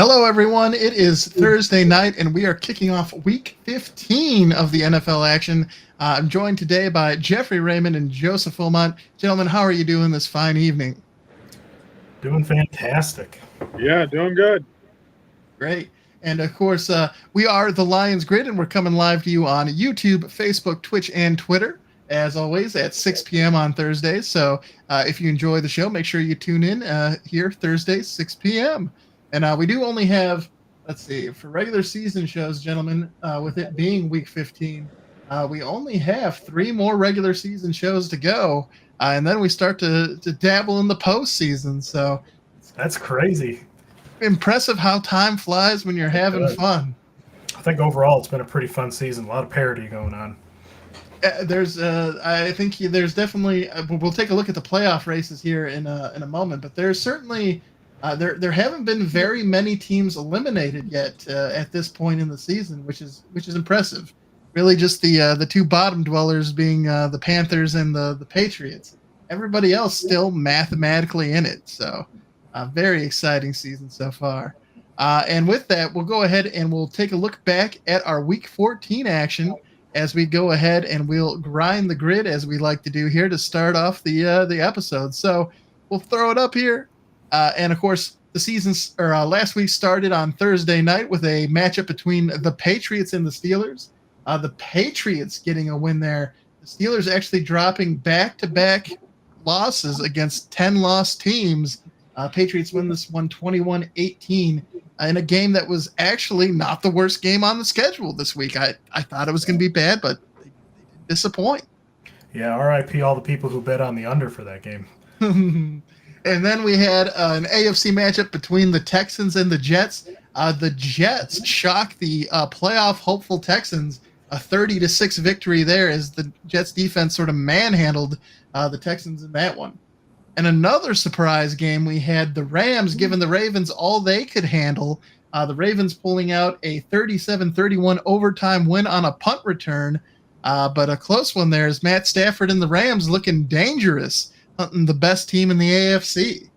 Hello, everyone. It is Thursday night, and we are kicking off Week 15 of the NFL action. I'm joined today by Jeffrey Raymond and Joseph Wilmot. Gentlemen, how are you doing this fine evening? Doing fantastic. Yeah, doing good. Great. And, of course, we are the Lions Grid, and we're coming live to you on YouTube, Facebook, Twitch, and Twitter, as always, at 6 p.m. on Thursdays. So if you enjoy the show, make sure you tune in here Thursdays, 6 p.m., and we do only have, let's see, for regular season shows, gentlemen, with it being Week 15, we only have 3 more regular season shows to go, and then we start to dabble in the postseason. So that's crazy. Impressive how time flies when you're having fun. I think overall it's been a pretty fun season. A lot of parity going on. I think there's definitely. We'll take a look at the playoff races here in a moment, but there's certainly. There haven't been very many teams eliminated yet at this point in the season, which is impressive. Really, just the 2 bottom dwellers being the Panthers and the Patriots. Everybody else still mathematically in it. So, very exciting season so far. And with that, we'll go ahead and we'll take a look back at our Week 14 action as we go ahead and we'll grind the grid as we like to do here to start off the episode. So, we'll throw it up here. And of course, the season's last week started on Thursday night with a matchup between the Patriots and the Steelers. The Patriots getting a win there. The Steelers actually dropping back-to-back losses against 10-loss teams. Patriots win this one 21-18 in a game that was actually not the worst game on the schedule this week. I thought it was going to be bad, but they did disappoint. Yeah, RIP all the people who bet on the under for that game. And then we had an AFC matchup between the Texans and the Jets. The Jets shocked the playoff hopeful Texans, a 30-6 victory there as the Jets defense sort of manhandled the Texans in that one. And another surprise game, we had the Rams giving the Ravens all they could handle. The Ravens pulling out a 37-31 overtime win on a punt return. But a close one there is Matt Stafford and the Rams looking dangerous, hunting the best team in the AFC.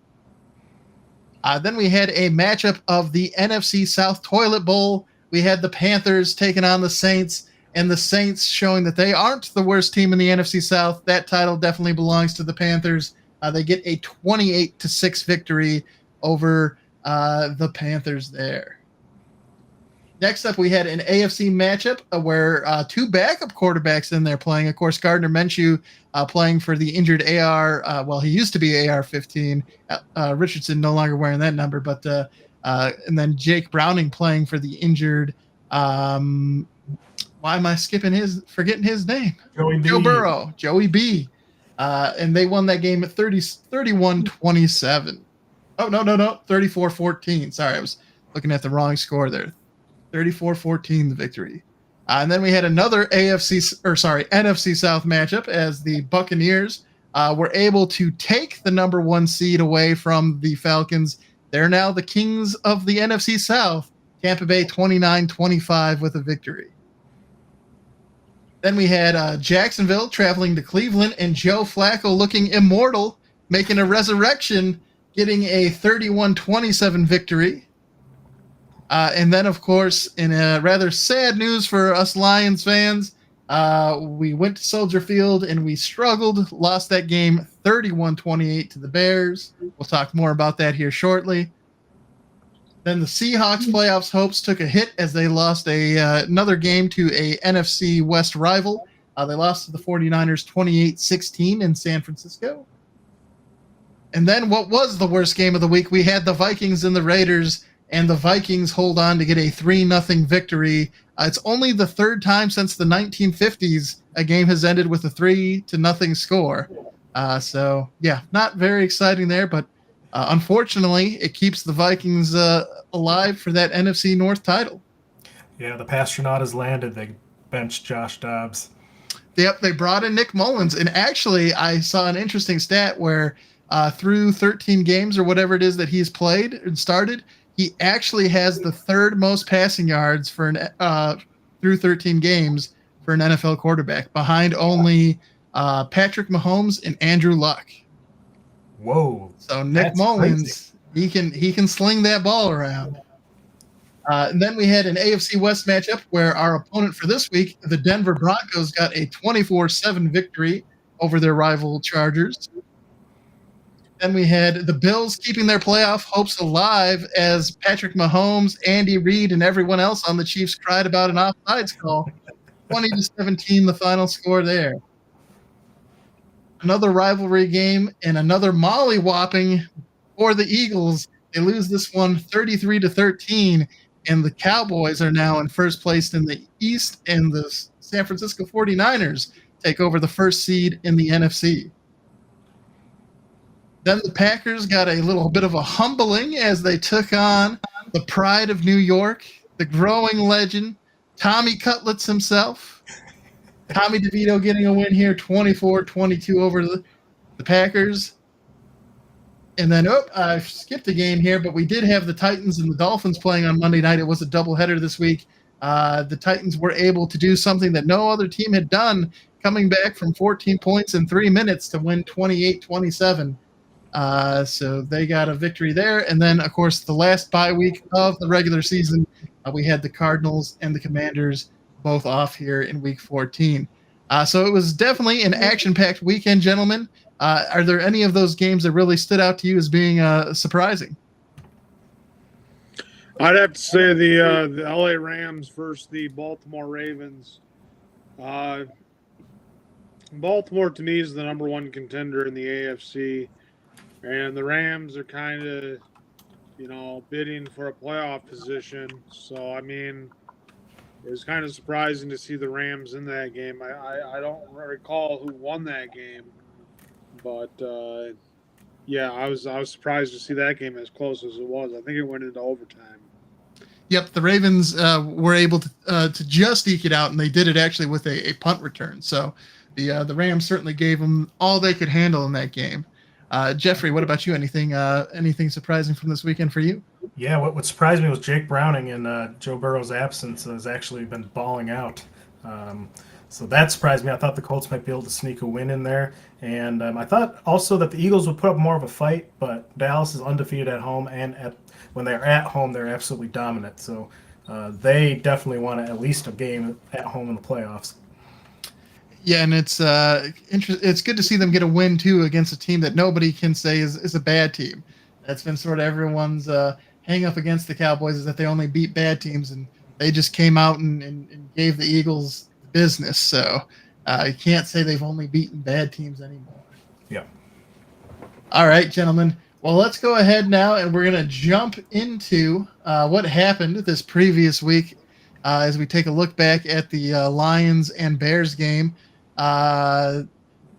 Then we had a matchup of the NFC South Toilet Bowl. We had the Panthers taking on the Saints, and the Saints showing that they aren't the worst team in the NFC South. That title definitely belongs to the Panthers. They get a 28-6 victory over the Panthers there. Next up, we had an AFC matchup where 2 backup quarterbacks in there playing. Of course, Gardner Minshew playing for the injured AR. He used to be AR-15. Richardson no longer wearing that number, but and then Jake Browning playing for the injured. Why am I forgetting his name? Joe Burrow, Joey B. And they won that game at 31-27. Oh, no, 34-14. Sorry, I was looking at the wrong score there. 34-14 the victory. And then we had another NFC South matchup as the Buccaneers were able to take the number 1 seed away from the Falcons. They're now the kings of the NFC South. Tampa Bay 29-25 with a victory. Then we had Jacksonville traveling to Cleveland and Joe Flacco looking immortal, making a resurrection, getting a 31-27 victory. And then, of course, in a rather sad news for us Lions fans, we went to Soldier Field and we struggled, lost that game 31-28 to the Bears. We'll talk more about that here shortly. Then the Seahawks playoffs hopes took a hit as they lost another game to a NFC West rival. They lost to the 49ers 28-16 in San Francisco. And then what was the worst game of the week? We had the Vikings and the Raiders, and the Vikings hold on to get a 3-0 victory. It's only the 3rd time since the 1950s a game has ended with a 3-0 score. So, yeah, not very exciting there, but unfortunately, it keeps the Vikings alive for that NFC North title. Yeah, the Pastronaut has landed. They benched Josh Dobbs. Yep, they brought in Nick Mullins. And actually, I saw an interesting stat where through 13 games or whatever it is that he's played and started, he actually has the 3rd most passing yards for through 13 games for an NFL quarterback, behind only Patrick Mahomes and Andrew Luck. Whoa! So Nick Mullins, he can sling that ball around. And then we had an AFC West matchup where our opponent for this week, the Denver Broncos, got a 24-7 victory over their rival Chargers. Then we had the Bills keeping their playoff hopes alive as Patrick Mahomes, Andy Reid, and everyone else on the Chiefs cried about an offsides call. 20-17, the final score there. Another rivalry game and another molly-whopping for the Eagles. They lose this one 33-13, and the Cowboys are now in first place in the East, and the San Francisco 49ers take over the first seed in the NFC. Then the Packers got a little bit of a humbling as they took on the pride of New York, the growing legend, Tommy Cutlets himself. Tommy DeVito getting a win here, 24-22 over the Packers. And then, I skipped a game here, but we did have the Titans and the Dolphins playing on Monday night. It was a doubleheader this week. The Titans were able to do something that no other team had done, coming back from 14 points in 3 minutes to win 28-27. So they got a victory there. And then, of course, the last bye week of the regular season, we had the Cardinals and the Commanders both off here in week 14. So it was definitely an action-packed weekend, gentlemen. Are there any of those games that really stood out to you as being surprising? I'd have to say the LA Rams versus the Baltimore Ravens. Baltimore, to me, is the number one contender in the AFC. And the Rams are kind of, bidding for a playoff position. So, I mean, it was kind of surprising to see the Rams in that game. I don't recall who won that game. But, I was surprised to see that game as close as it was. I think it went into overtime. Yep, the Ravens were able to just eke it out, and they did it actually with a punt return. So the Rams certainly gave them all they could handle in that game. Jeffrey, what about you? Anything surprising from this weekend for you? Yeah, what surprised me was Jake Browning in Joe Burrow's absence has actually been balling out. So that surprised me. I thought the Colts might be able to sneak a win in there. And I thought also that the Eagles would put up more of a fight, but Dallas is undefeated at home, and when they're at home, they're absolutely dominant. So they definitely want at least a game at home in the playoffs. Yeah, and it's it's good to see them get a win, too, against a team that nobody can say is a bad team. That's been sort of everyone's hang up against the Cowboys, is that they only beat bad teams, and they just came out and gave the Eagles business. So you can't say they've only beaten bad teams anymore. Yeah. All right, gentlemen. Well, let's go ahead now, and we're going to jump into what happened this previous week as we take a look back at the Lions and Bears game. But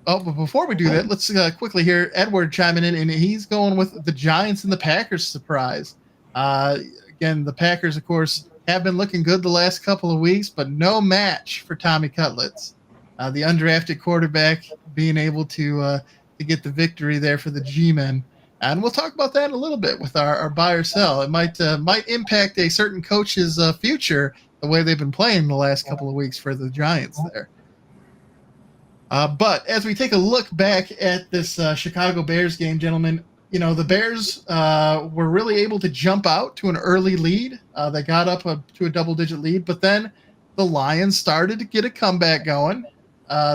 before we do that, let's quickly hear Edward chiming in, and he's going with the Giants and the Packers surprise. Again, the Packers, of course, have been looking good the last couple of weeks, but no match for Tommy Cutlets. The undrafted quarterback being able to get the victory there for the G-Men. And we'll talk about that in a little bit with our buy or sell. It might impact a certain coach's future, the way they've been playing the last couple of weeks for the Giants there. But as we take a look back at this Chicago Bears game, gentlemen, the Bears were really able to jump out to an early lead. They got up to a double-digit lead, but then the Lions started to get a comeback going.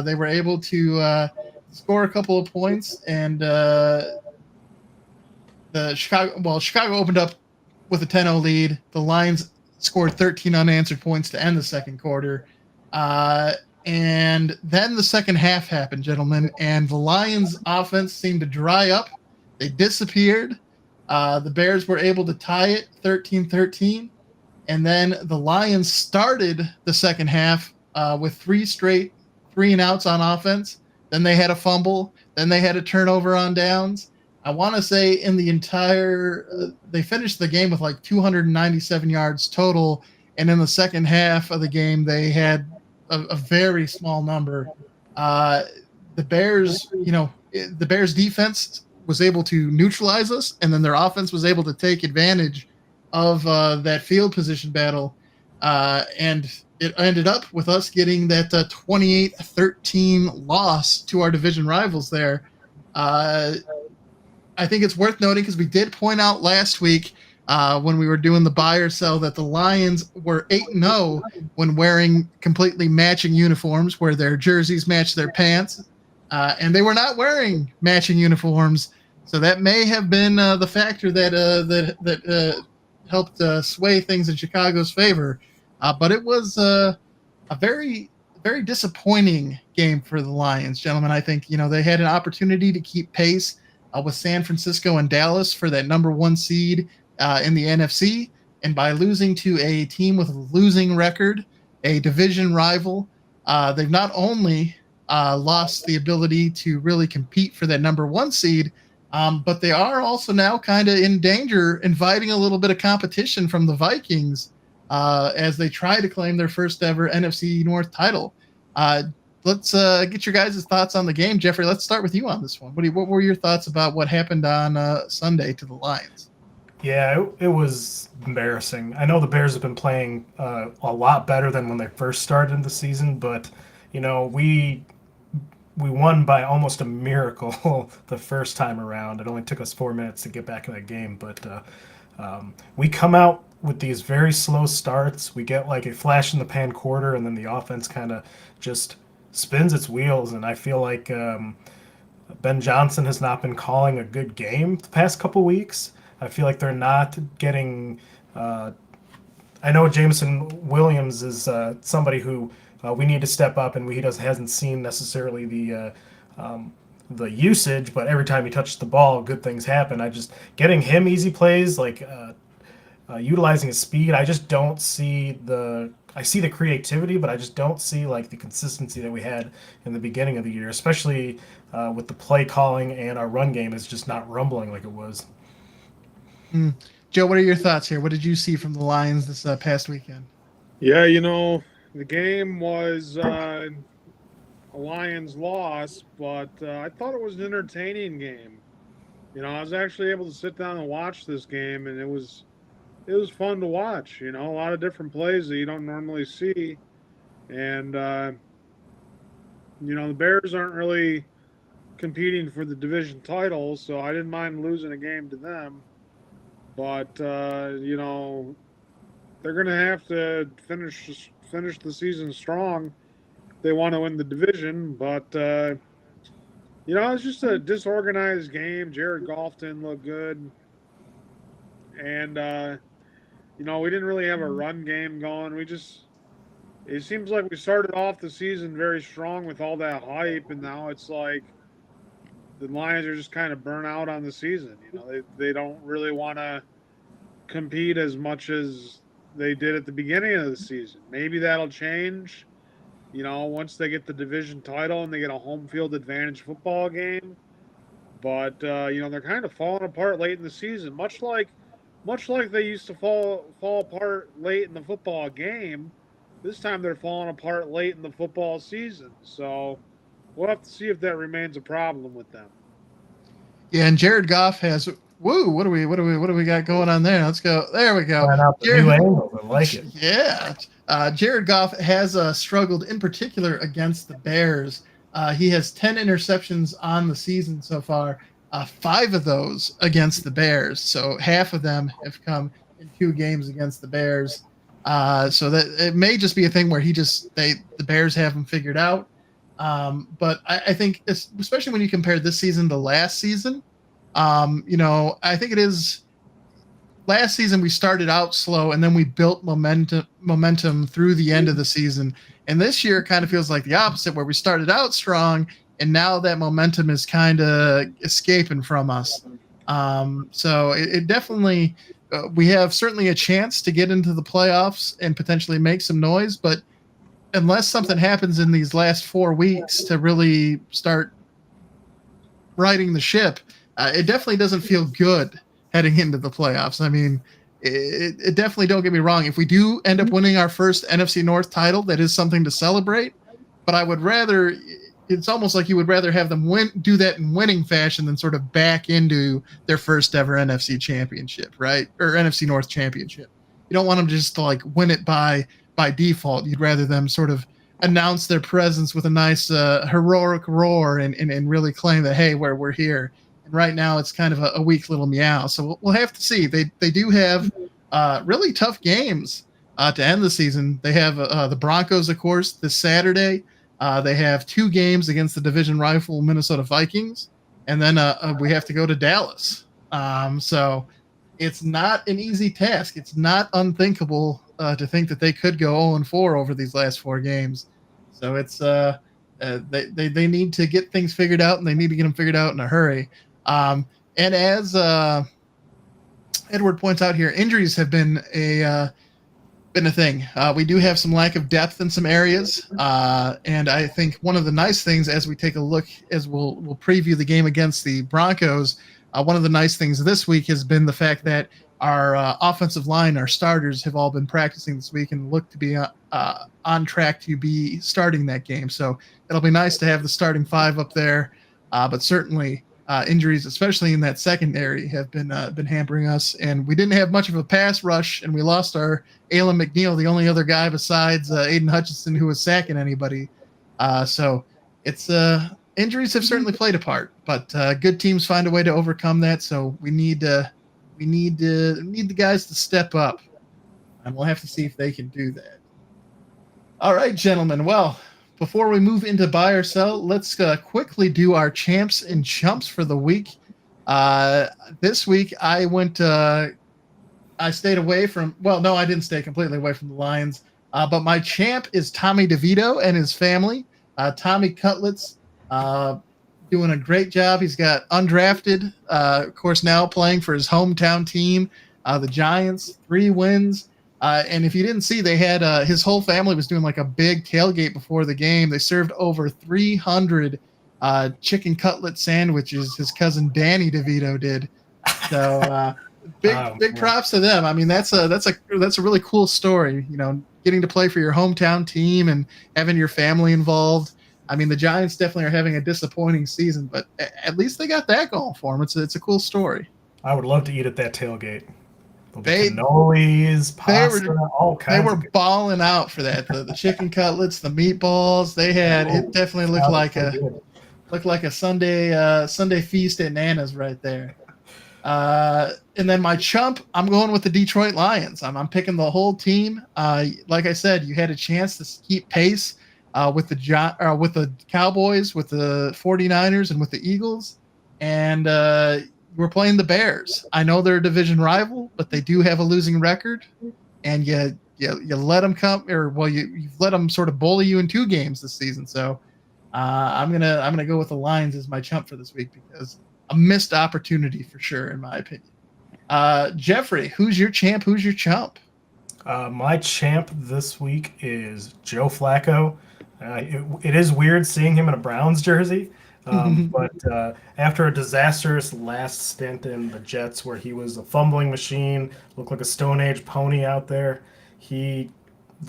They were able to score a couple of points, and Chicago opened up with a 10-0 lead. The Lions scored 13 unanswered points to end the second quarter. And then the second half happened, gentlemen, and the Lions' offense seemed to dry up. They disappeared. The Bears were able to tie it 13-13. And then the Lions started the second half with 3 straight 3-and-outs on offense. Then they had a fumble. Then they had a turnover on downs. I want to say in the entire they finished the game with like 297 yards total. And in the second half of the game, they had a very small number. The Bears, the Bears defense was able to neutralize us, and then their offense was able to take advantage of that field position battle. And it ended up with us getting that 28-13 loss to our division rivals there. I think it's worth noting because we did point out last week when we were doing the buy or sell that the Lions were 8-0 when wearing completely matching uniforms, where their jerseys matched their pants, and they were not wearing matching uniforms. So that may have been the factor that helped sway things in Chicago's favor. But it was a very, very disappointing game for the Lions, gentlemen. I think they had an opportunity to keep pace with San Francisco and Dallas for that number 1 seed in the NFC, and by losing to a team with a losing record, a division rival, they've not only lost the ability to really compete for that number 1 seed, but they are also now kind of in danger, inviting a little bit of competition from the Vikings as they try to claim their first ever NFC North title. Let's get your guys' thoughts on the game. Jeffrey, let's start with you on this one. What were your thoughts about what happened on Sunday to the Lions? Yeah, it was embarrassing. I know the Bears have been playing a lot better than when they first started the season, but we won by almost a miracle the first time around. It only took us 4 minutes to get back in that game, but we come out with these very slow starts. We get like a flash in the pan quarter, and then the offense kind of just spins its wheels, and I feel like Ben Johnson has not been calling a good game the past couple weeks. I feel like they're not getting I know Jameson Williams is somebody who we need to step up, and hasn't seen necessarily the usage, but every time he touches the ball, good things happen. Getting him easy plays, like utilizing his speed. I just don't see I see the creativity, but I just don't see like the consistency that we had in the beginning of the year, especially with the play calling, and our run game is just not rumbling like it was. Joe, what are your thoughts here? What did you see from the Lions this past weekend? Yeah, the game was a Lions loss, but I thought it was an entertaining game. I was actually able to sit down and watch this game, and it was fun to watch. A lot of different plays that you don't normally see, and the Bears aren't really competing for the division title, so I didn't mind losing a game to them. But they're going to have to finish the season strong if they want to win the division. But it's just a disorganized game. Jared Goff didn't look good, and we didn't really have a run game going. It seems like we started off the season very strong with all that hype, and now it's like the Lions are just kind of burnt out on the season. They don't really want to compete as much as they did at the beginning of the season. Maybe that'll change, once they get the division title and they get a home field advantage football game. But they're kind of falling apart late in the season, much like they used to fall apart late in the football game. This time they're falling apart late in the football season. So we'll have to see if that remains a problem with them. Yeah, and Jared Goff has what do we got going on there? Let's go. There we go. New angles. I like it. Yeah. Jared Goff has struggled in particular against the Bears. He has 10 interceptions on the season so far. 5 of those against the Bears. So half of them have come in 2 games against the Bears. So that it may just be a thing where the Bears have him figured out. But I think, especially when you compare this season to last season, I think it is. Last season we started out slow, and then we built momentum through the end of the season. And this year kind of feels like the opposite, where we started out strong, and now that momentum is kind of escaping from us. So it definitely, we have certainly a chance to get into the playoffs and potentially make some noise, but unless something happens in these last 4 weeks to really start righting the ship, it definitely doesn't feel good heading into the playoffs. I mean, it definitely, don't get me wrong, if we do end up winning our first NFC North title, that is something to celebrate, but I would rather, it's almost like you would rather have them do that in winning fashion than sort of back into their first ever NFC championship, right? Or NFC North championship. You don't want them just to like win it by default. You'd rather them sort of announce their presence with a nice heroic roar and really claim that, hey, we're here. And right now, it's kind of a weak little meow. So we'll have to see. They do have really tough games to end the season. They have the Broncos, of course, this Saturday. They have 2 games against the division rival Minnesota Vikings, and then we have to go to Dallas. So it's not an easy task. It's not unthinkable to think that they could go 0-4 over these last 4 games. So it's they need to get things figured out, and they need to get them figured out in a hurry. And as Edward points out here, injuries have been a thing. We do have some lack of depth in some areas, and I think one of the nice things as we take a look, as we'll preview the game against the Broncos, one of the nice things this week has been the fact that our offensive line, our starters, have all been practicing this week and look to be on track to be starting that game. So it'll be nice to have the starting 5 up there, but certainly injuries, especially in that secondary, have been hampering us. And we didn't have much of a pass rush, and we lost our Alan McNeil, the only other guy besides Aiden Hutchinson who was sacking anybody. So it's injuries have certainly played a part, but good teams find a way to overcome that. So we need the guys to step up, and we'll have to see if they can do that. All right, gentlemen. Well, before we move into buy or sell, let's quickly do our champs and chumps for the week. This week, I stayed away from. Well, no, I didn't stay completely away from the Lions. But my champ is Tommy DeVito and his family. Tommy Cutlets, doing a great job. He's got undrafted, of course, now playing for his hometown team, the Giants. 3 wins. And if you didn't see, they had his whole family was doing like a big tailgate before the game. They served over 300 chicken cutlet sandwiches. His cousin Danny DeVito did. So big props to them. I mean, that's a really cool story. You know, getting to play for your hometown team and having your family involved. I mean, the Giants definitely are having a disappointing season, but at least they got that going for them. It's a cool story. I would love to eat at that tailgate. Cannolis, pasta, all kinds. They were balling out for that. The chicken cutlets, the meatballs. They had it. Definitely looked like a Sunday feast at Nana's right there. And then my chump, I'm going with the Detroit Lions. I'm picking the whole team. Like I said, you had a chance to keep pace with the Cowboys, with the 49ers, and with the Eagles, and we're playing the Bears. I know they're a division rival, but they do have a losing record, and you let them you've let them sort of bully you in 2 games this season. So I'm gonna go with the Lions as my chump for this week, because a missed opportunity for sure, in my opinion. Jeffrey, who's your champ? Who's your chump? My champ this week is Joe Flacco. It is weird seeing him in a Browns jersey. But after a disastrous last stint in the Jets, where he was a fumbling machine, looked like a Stone Age pony out there, he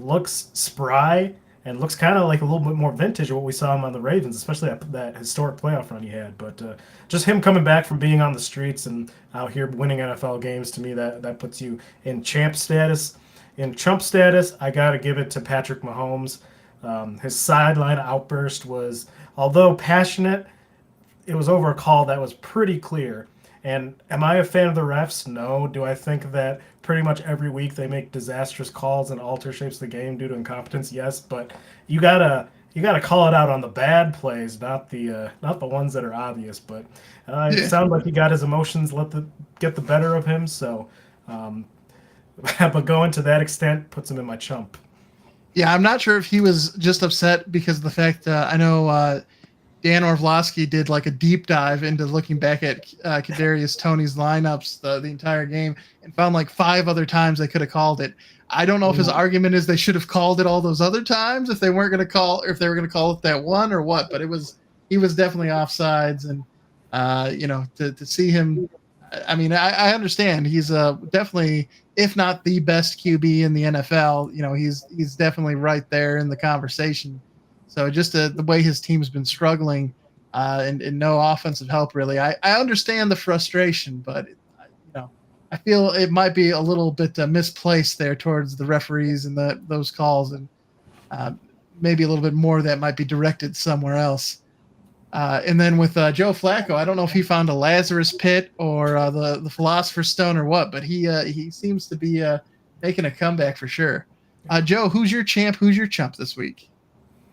looks spry and looks kind of like a little bit more vintage of what we saw him on the Ravens, especially that historic playoff run he had. But just him coming back from being on the streets and out here winning NFL games, to me, that puts you in champ status. In chump status, I got to give it to Patrick Mahomes. His sideline outburst was, although passionate, it was over a call that was pretty clear. And am I a fan of the refs? No. Do I think that pretty much every week they make disastrous calls and alter shapes of the game due to incompetence? Yes, but you gotta call it out on the bad plays, not the ones that are obvious. But it sounded like he got his emotions get the better of him. So, but going to that extent puts him in my chump. Yeah, I'm not sure if he was just upset because of the fact I know Dan Orlovsky did like a deep dive into looking back at Kadarius Toney's lineups the entire game and found like 5 other times they could have called it. I don't know if his argument is they should have called it all those other times if they weren't going to call, or if they were going to call it that one or what. But he was definitely offsides, and to see him. I mean, I understand he's definitely, if not the best QB in the NFL, he's definitely right there in the conversation. So just the way his team's been struggling and no offensive help, really. I understand the frustration, but I feel it might be a little bit misplaced there towards the referees and those calls, and maybe a little bit more of that might be directed somewhere else. And then with Joe Flacco, I don't know if he found a Lazarus pit or the Philosopher's Stone or what, but he seems to be making a comeback for sure. Joe, who's your champ? Who's your chump this week?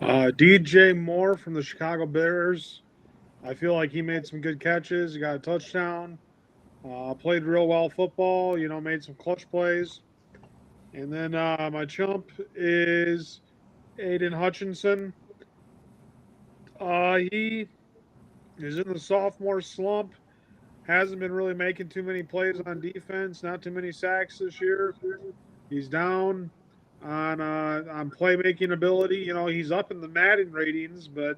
DJ Moore from the Chicago Bears. I feel like he made some good catches. He got a touchdown. Played real well football. Made some clutch plays. And then my chump is Aiden Hutchinson. He is in the sophomore slump. Hasn't been really making too many plays on defense. Not too many sacks this year. He's down on playmaking ability. He's up in the Madden ratings, but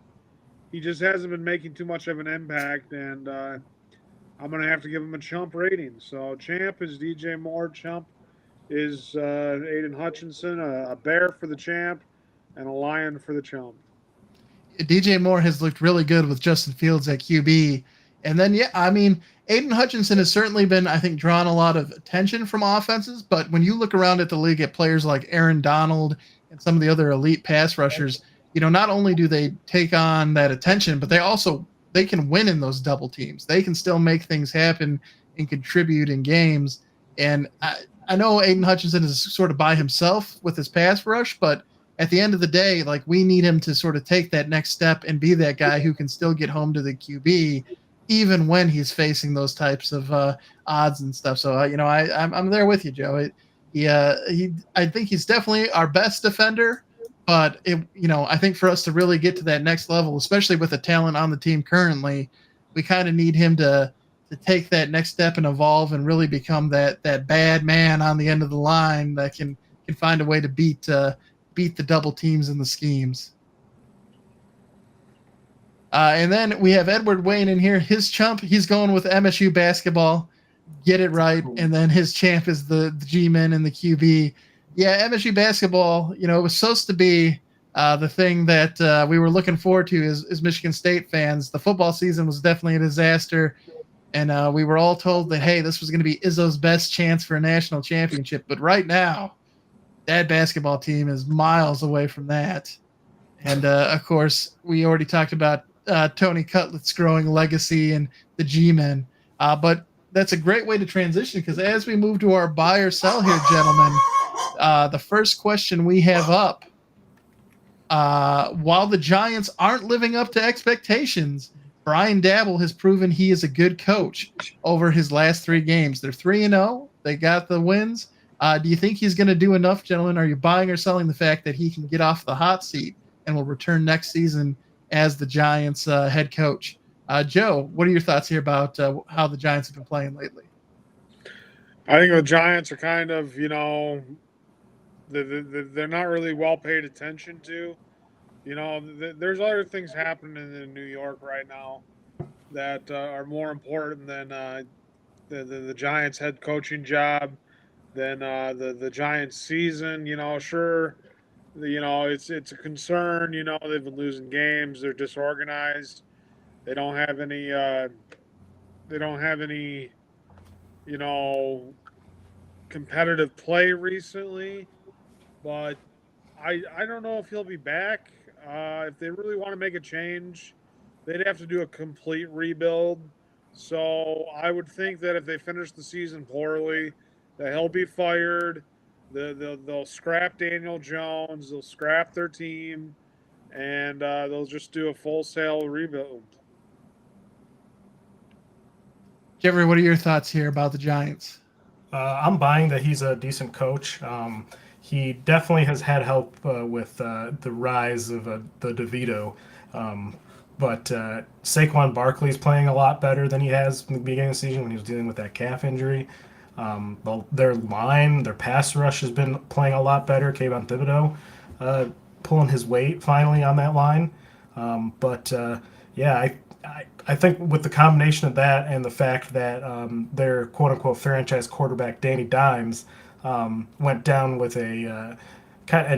he just hasn't been making too much of an impact. And I'm going to have to give him a chump rating. So champ is DJ Moore. Chump is Aiden Hutchinson. A bear for the champ and a lion for the chump. DJ Moore has looked really good with Justin Fields at QB. And then, Aiden Hutchinson has certainly been, I think, drawn a lot of attention from offenses. But when you look around at the league at players like Aaron Donald and some of the other elite pass rushers, not only do they take on that attention, but they can win in those double teams. They can still make things happen and contribute in games. And I know Aiden Hutchinson is sort of by himself with his pass rush, but at the end of the day, like, we need him to sort of take that next step and be that guy who can still get home to the QB, even when he's facing those types of odds and stuff. So, I'm there with you, Joe. I think he's definitely our best defender, but I think for us to really get to that next level, especially with the talent on the team currently, we kind of need him to take that next step and evolve and really become that bad man on the end of the line that can find a way to beat the double teams and the schemes. And then we have Edward Wayne in here. His chump, he's going with MSU basketball. Get it right. And then his champ is the G-men and the QB. Yeah, MSU basketball, it was supposed to be the thing that we were looking forward to as Michigan State fans. The football season was definitely a disaster. And we were all told that, hey, this was going to be Izzo's best chance for a national championship. But right now, that basketball team is miles away from that. And, of course, we already talked about Tony Cutlett's growing legacy and the G-men. But that's a great way to transition, because as we move to our buy or sell here, gentlemen, the first question we have up, while the Giants aren't living up to expectations, Brian Dabble has proven he is a good coach over his last 3 games. They're 3-0. They got the wins. Do you think he's going to do enough, gentlemen? Are you buying or selling the fact that he can get off the hot seat and will return next season as the Giants head coach? Joe, what are your thoughts here about how the Giants have been playing lately? I think the Giants are kind of, they're not really well paid attention to. There's other things happening in New York right now that are more important than the Giants' head coaching job, than the Giants' season. Sure, it's a concern. They've been losing games. They're disorganized. They don't have any. Competitive play recently, but I don't know if he'll be back. If they really want to make a change, they'd have to do a complete rebuild. So I would think that if they finish the season poorly, that he'll be fired. They'll scrap Daniel Jones. They'll scrap their team, and they'll just do a full-sale rebuild. Jeffrey, what are your thoughts here about the Giants? I'm buying that he's a decent coach. He definitely has had help with the rise of the DeVito. But Saquon Barkley is playing a lot better than he has in the beginning of the season when he was dealing with that calf injury. Their line, their pass rush has been playing a lot better. Kayvon Thibodeau pulling his weight finally on that line. I think with the combination of that and the fact that their quote-unquote franchise quarterback, Danny Dimes, went down with an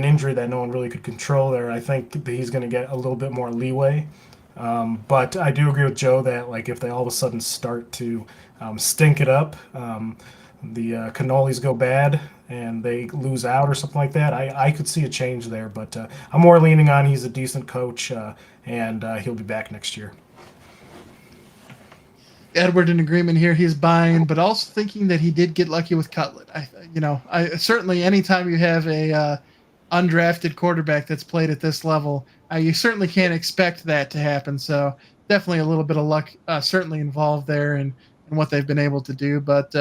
injury that no one really could control there, I think that he's going to get a little bit more leeway. But I do agree with Joe that, like, if they all of a sudden start to stink it up, the cannolis go bad and they lose out or something like that, I could see a change there. But I'm more leaning on he's a decent coach and he'll be back next year. Edward in agreement here. He's buying, but also thinking that he did get lucky with Cutlet. I certainly anytime you have a undrafted quarterback that's played at this level, you certainly can't expect that to happen. So definitely a little bit of luck, certainly involved there in what they've been able to do. But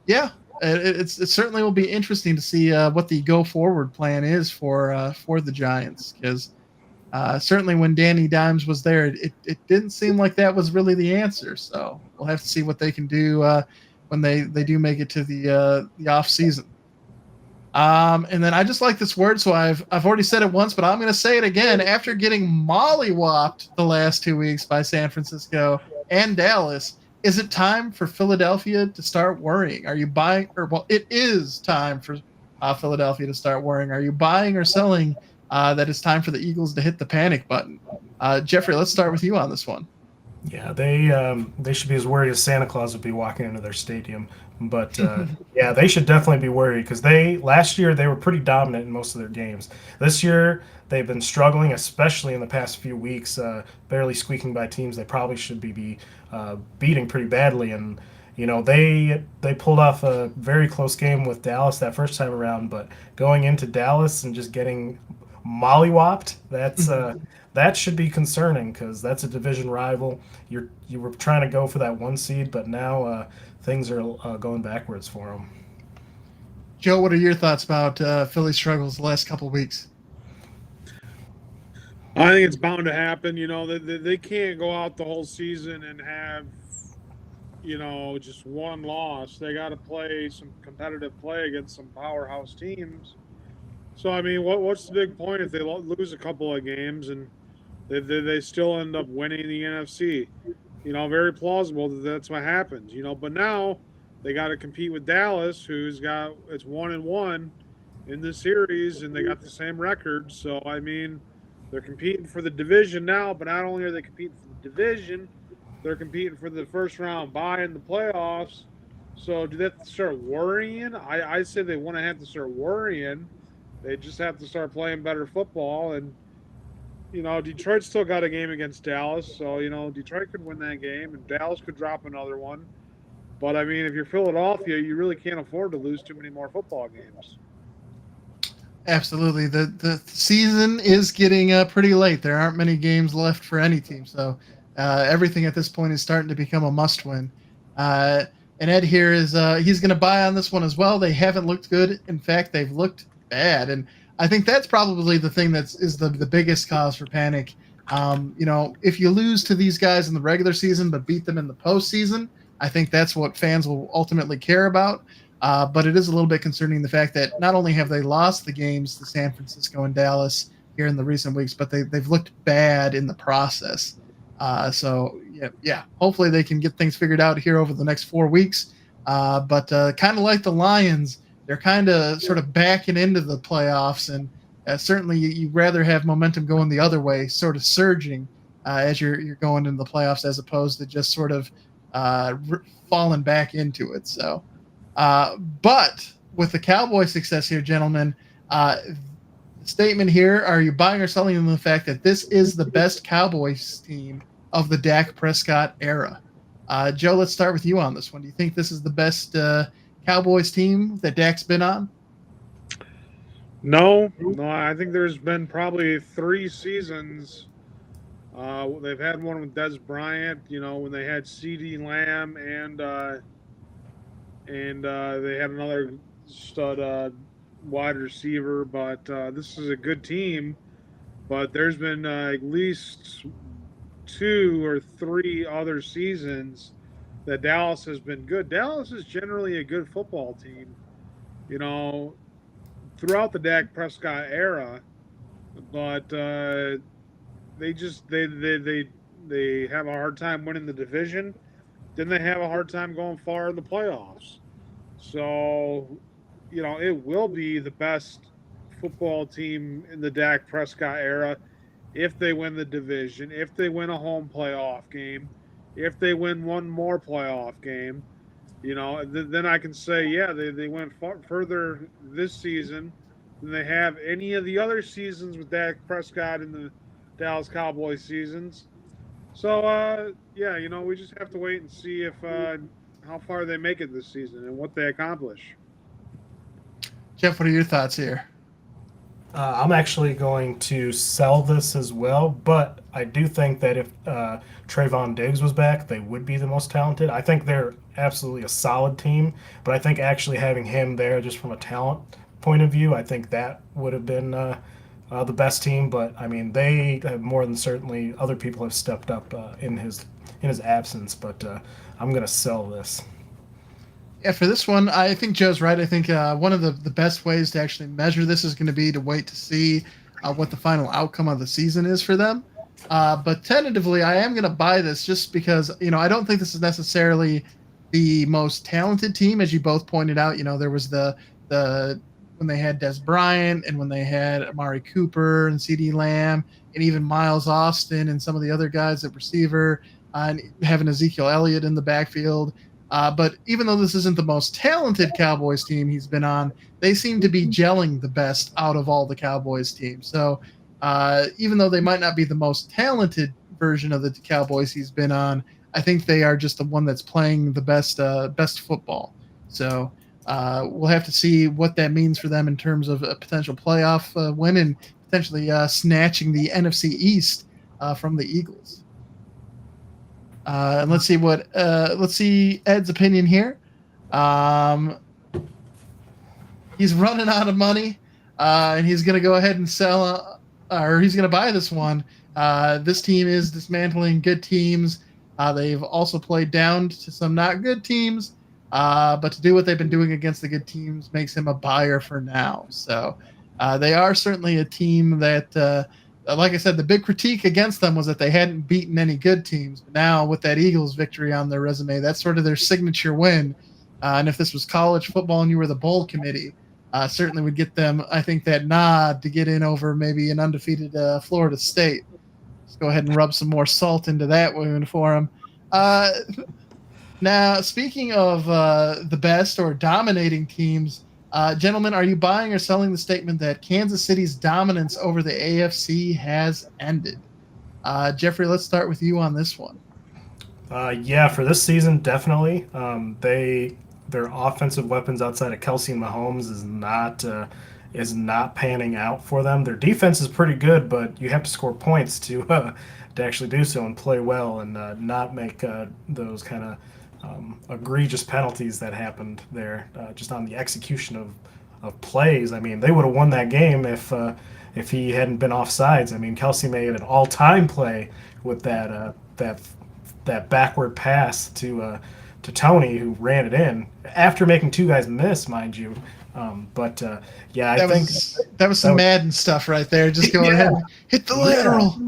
yeah, it certainly will be interesting to see what the go forward plan is for the Giants because. Certainly, when Danny Dimes was there, it didn't seem like that was really the answer. So we'll have to see what they can do when they do make it to the off season. And then I just like this word, so I've already said it once, but I'm going to say it again. After getting mollywopped the last 2 weeks by San Francisco and Dallas, is it time for Philadelphia to start worrying? Are you buying, or well, it is time for Philadelphia to start worrying. Are you buying or selling that it's time for the Eagles to hit the panic button? Jeffrey, let's start with you on this one. Yeah, they should be as worried as Santa Claus would be walking into their stadium. But yeah, they should definitely be worried because last year they were pretty dominant in most of their games. This year they've been struggling, especially in the past few weeks, barely squeaking by teams they probably should be beating pretty badly. And they pulled off a very close game with Dallas that first time around, but going into Dallas and just getting mollywopped, that should be concerning because that's a division rival. You were trying to go for that 1 seed, but now things are going backwards for them. Joe, what are your thoughts about Philly struggles the last couple of weeks? I think it's bound to happen. They can't go out the whole season and have, just one loss. They got to play some competitive play against some powerhouse teams. So, I mean, what's the big point if they lose a couple of games and they still end up winning the NFC? Very plausible that that's what happens. But now they got to compete with Dallas, who's got it's 1-1 in the series, and they got the same record. So, I mean, they're competing for the division now. But not only are they competing for the division, they're competing for the first round bye in the playoffs. So, do they have to start worrying? I say they want to have to start worrying. They just have to start playing better football. And, Detroit still got a game against Dallas. So, Detroit could win that game and Dallas could drop another one. But, I mean, if you're Philadelphia, you really can't afford to lose too many more football games. Absolutely. The season is getting pretty late. There aren't many games left for any team. So everything at this point is starting to become a must win. And Ed here is he's going to buy on this one as well. They haven't looked good. In fact, they've looked bad. And I think that's probably the thing is the biggest cause for panic. If you lose to these guys in the regular season but beat them in the postseason, I think that's what fans will ultimately care about. But it is a little bit concerning the fact that not only have they lost the games to San Francisco and Dallas here in the recent weeks, but they've looked bad in the process. So hopefully they can get things figured out here over the next 4 weeks. But kind of like the Lions, they're kind of sort of backing into the playoffs, and certainly you'd rather have momentum going the other way, sort of surging as you're going into the playoffs, as opposed to just sort of falling back into it. So. But with the Cowboys' success here, gentlemen, the statement here, are you buying or selling in the fact that this is the best Cowboys team of the Dak Prescott era? Joe, let's start with you on this one. Do you think this is the best Cowboys team that Dak's been on? No, I think there's been probably 3 seasons. They've had one with Des Bryant, when they had CeeDee Lamb and they had another stud wide receiver. But this is a good team. But there's been at least 2 or 3 other seasons that Dallas has been good. Dallas is generally a good football team, throughout the Dak Prescott era. But they have a hard time winning the division. Then they have a hard time going far in the playoffs. So, it will be the best football team in the Dak Prescott era if they win the division, if they win a home playoff game, if they win one more playoff game. Then I can say, yeah, they went further this season than they have any of the other seasons with Dak Prescott in the Dallas Cowboys seasons. So, yeah, we just have to wait and see if how far they make it this season and what they accomplish. Jeff, what are your thoughts here? I'm actually going to sell this as well, but I do think that if Trayvon Diggs was back, they would be the most talented. I think they're absolutely a solid team, but I think actually having him there, just from a talent point of view, I think that would have been the best team. But I mean, they have more than certainly other people have stepped up in his absence. But I'm going to sell this. Yeah, for this one, I think Joe's right. I think one of the best ways to actually measure this is going to be to wait to see what the final outcome of the season is for them. But tentatively, I am going to buy this just because, I don't think this is necessarily the most talented team, as you both pointed out. There was the when they had Des Bryant and when they had Amari Cooper and CeeDee Lamb and even Miles Austin and some of the other guys at receiver and having Ezekiel Elliott in the backfield. But even though this isn't the most talented Cowboys team he's been on, they seem to be gelling the best out of all the Cowboys teams. So even though they might not be the most talented version of the Cowboys he's been on, I think they are just the one that's playing the best football. So we'll have to see what that means for them in terms of a potential playoff win and potentially snatching the NFC East from the Eagles. And let's see Ed's opinion here. He's running out of money, and he's going to go ahead and sell, or he's going to buy this one. This team is dismantling good teams. They've also played down to some not good teams, but to do what they've been doing against the good teams makes him a buyer for now. So they are certainly a team that like I said, the big critique against them was that they hadn't beaten any good teams. But now with that Eagles victory on their resume, that's sort of their signature win. And if this was college football and you were the bowl committee, certainly would get them, I think, that nod to get in over maybe an undefeated Florida State. Let's go ahead and rub some more salt into that wound for them. Now, speaking of the best or dominating teams, gentlemen, are you buying or selling the statement that Kansas City's dominance over the AFC has ended? Jeffrey, let's start with you on this one. Yeah, for this season, definitely. Their offensive weapons outside of Kelsey and Mahomes is not panning out for them. Their defense is pretty good, but you have to score points to actually do so and play well and not make those kind of egregious penalties that happened there, just on the execution of plays. I mean, they would have won that game if he hadn't been offsides. I mean, Kelsey made an all-time play with that backward pass to Tony, who ran it in after making two guys miss, mind you. Yeah, I think that was some Madden stuff right there. Just go ahead and hit the lateral.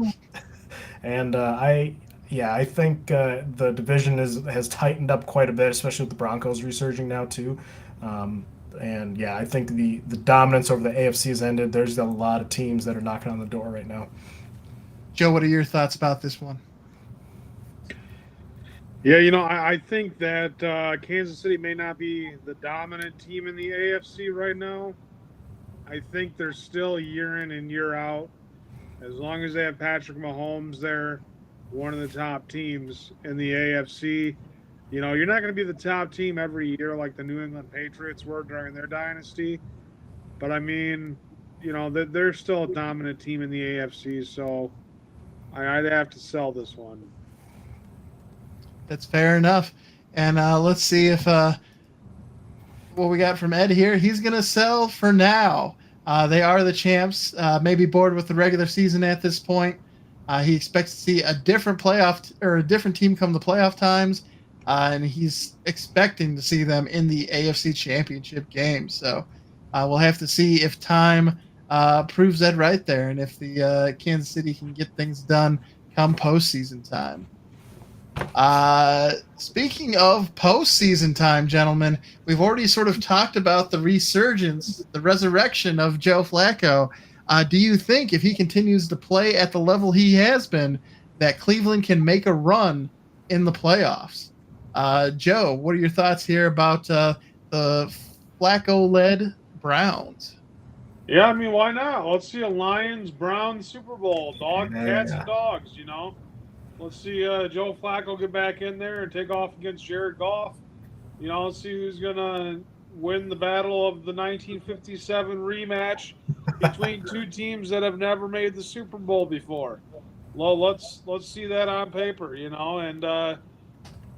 And I think the division has tightened up quite a bit, especially with the Broncos resurging now too. And yeah, I think the dominance over the AFC has ended. There's a lot of teams that are knocking on the door right now. Joe, what are your thoughts about this one? Yeah, I think that Kansas City may not be the dominant team in the AFC right now. I think they're still year in and year out. As long as they have Patrick Mahomes there, one of the top teams in the AFC. You're not going to be the top team every year like the New England Patriots were during their dynasty. But, I mean, they're still a dominant team in the AFC, so I'd have to sell this one. That's fair enough. And let's see if what we got from Ed here. He's going to sell for now. They are the champs, maybe bored with the regular season at this point. He expects to see a different team come the playoff times, and he's expecting to see them in the AFC Championship game. So we'll have to see if time proves that right there, and if the Kansas City can get things done come postseason time. Speaking of postseason time, gentlemen, we've already sort of talked about the resurgence, the resurrection of Joe Flacco. Do you think if he continues to play at the level he has been, that Cleveland can make a run in the playoffs? Joe, what are your thoughts here about the Flacco-led Browns? Yeah, I mean, why not? Let's see a Lions-Browns Super Bowl. Cats and dogs, Let's see Joe Flacco get back in there and take off against Jared Goff. Let's see who's gonna win the battle of the 1957 rematch between two teams that have never made the Super Bowl before. Well, let's see that on paper, and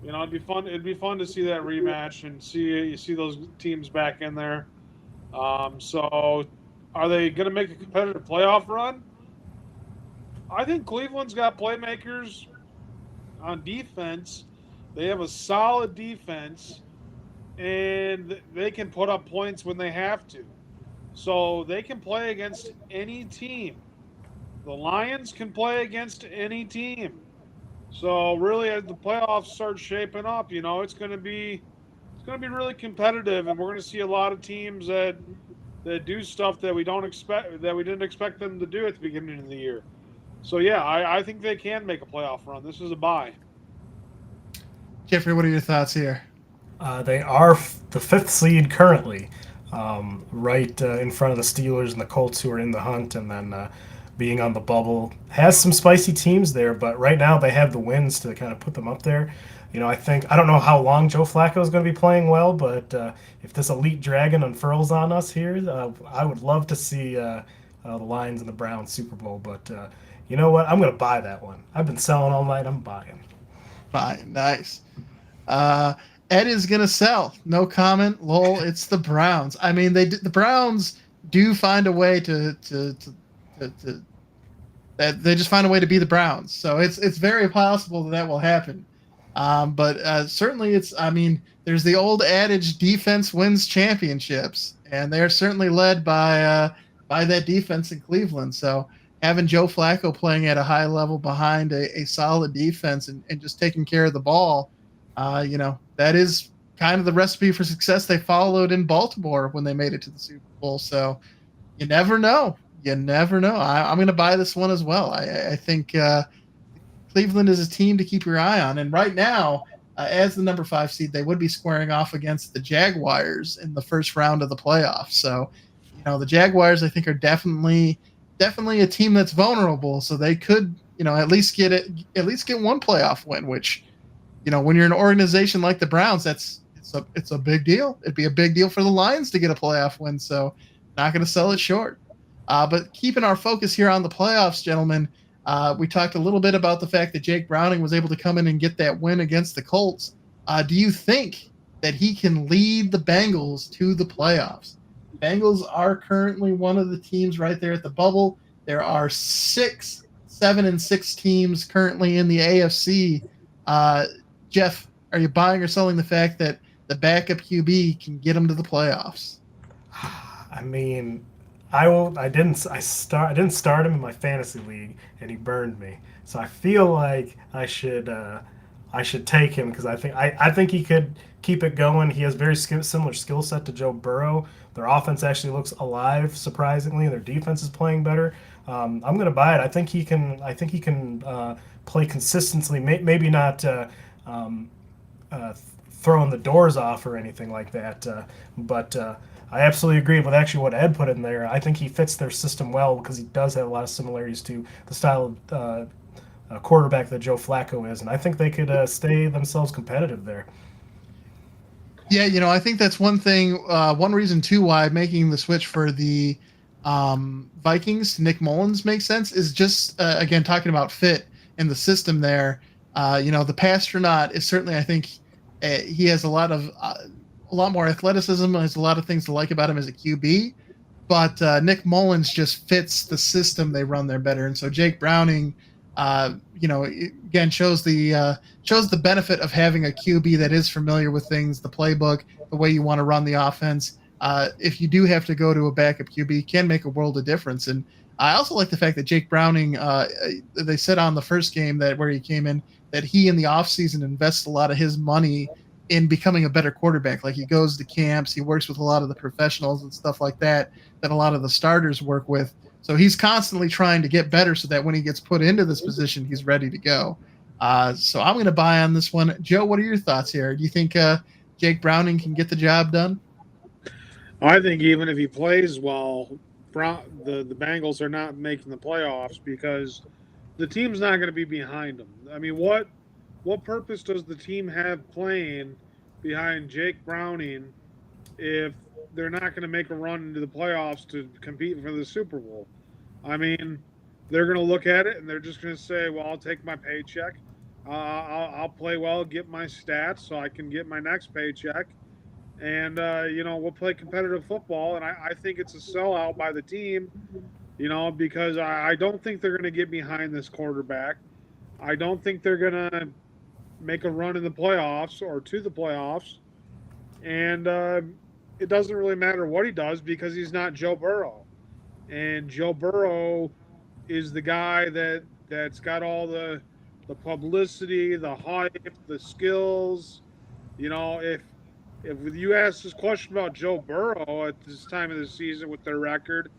it'd be fun. It'd be fun to see that rematch and see those teams back in there. So, are they going to make a competitive playoff run? I think Cleveland's got playmakers on defense. They have a solid defense, and they can put up points when they have to. So they can play against any team. The Lions can play against any team. So really, as the playoffs start shaping up, it's going to be really competitive, and we're going to see a lot of teams that do stuff that we didn't expect them to do at the beginning of the year. So yeah, I think they can make a playoff run. This is a bye. Jeffrey, what are your thoughts here? They are the 5th seed currently, right in front of the Steelers and the Colts, who are in the hunt, and then being on the bubble. Has some spicy teams there, but right now they have the wins to kind of put them up there. I don't know how long Joe Flacco is going to be playing well, but if this elite dragon unfurls on us here, I would love to see the Lions and the Browns Super Bowl. But you know what? I'm going to buy that one. I've been selling all night. I'm buying. Fine, nice. Ed is gonna sell. No comment. Lol. It's the Browns. I mean, the Browns do find a way to they just find a way to be the Browns. So it's very possible that will happen. But certainly it's. I mean, there's the old adage: defense wins championships, and they're certainly led by that defense in Cleveland. So having Joe Flacco playing at a high level behind a solid defense and just taking care of the ball, that is kind of the recipe for success they followed in Baltimore when they made it to the Super Bowl. So you never know. You never know. I'm going to buy this one as well. I think Cleveland is a team to keep your eye on. And right now, as the number 5 seed, they would be squaring off against the Jaguars in the first round of the playoffs. So, the Jaguars, I think, are definitely a team that's vulnerable. So they could, at least get one playoff win, which, when you're an organization like the Browns, it's a big deal. It'd be a big deal for the Lions to get a playoff win. So not going to sell it short. But keeping our focus here on the playoffs, gentlemen, we talked a little bit about the fact that Jake Browning was able to come in and get that win against the Colts. Do you think that he can lead the Bengals to the playoffs? Bengals are currently one of the teams right there at the bubble. There are 7 and 6 teams currently in the AFC. Jeff, are you buying or selling the fact that the backup QB can get them to the playoffs? I mean, I didn't start him in my fantasy league, and he burned me. So I feel like I should take him because I think he could keep it going. He has very similar skill set to Joe Burrow. Their offense actually looks alive, surprisingly. Their defense is playing better. I'm going to buy it. I think he can play consistently. Maybe not throwing the doors off or anything like that. But I absolutely agree with actually what Ed put in there. I think he fits their system well because he does have a lot of similarities to the style of quarterback that Joe Flacco is, and I think they could stay themselves competitive there. Yeah, I think that's one thing. One reason too why making the switch for the Vikings to Nick Mullins makes sense is just again talking about fit in the system there. The Pastronaut is certainly, I think, he has a lot more athleticism. There's a lot of things to like about him as a QB, but Nick Mullins just fits the system they run there better. And so Jake Browning, again shows the benefit of having a QB that is familiar with things, the playbook, the way you want to run the offense. If you do have to go to a backup QB, can make a world of difference. And I also like the fact that Jake Browning, they said on the first game where he came in, that he in the offseason invests a lot of his money in becoming a better quarterback. Like he goes to camps, he works with a lot of the professionals and stuff like that a lot of the starters work with. So he's constantly trying to get better so that when he gets put into this position, he's ready to go. So I'm going to buy on this one. Joe, what are your thoughts here? Do you think Jake Browning can get the job done? I think even if he plays well, the Bengals are not making the playoffs because the team's not going to be behind him. I mean, what purpose does the team have playing behind Jake Browning if they're not going to make a run into the playoffs to compete for the Super Bowl? I mean, they're going to look at it and they're just going to say, "Well, I'll take my paycheck. I'll play well, get my stats, so I can get my next paycheck, and we'll play competitive football." And I think it's a sellout by the team, because I don't think they're going to get behind this quarterback. I don't think they're going to make a run in the playoffs or to the playoffs. And it doesn't really matter what he does because he's not Joe Burrow. And Joe Burrow is the guy that's got all the publicity, the hype, the skills. If you ask this question about Joe Burrow at this time of the season with their record,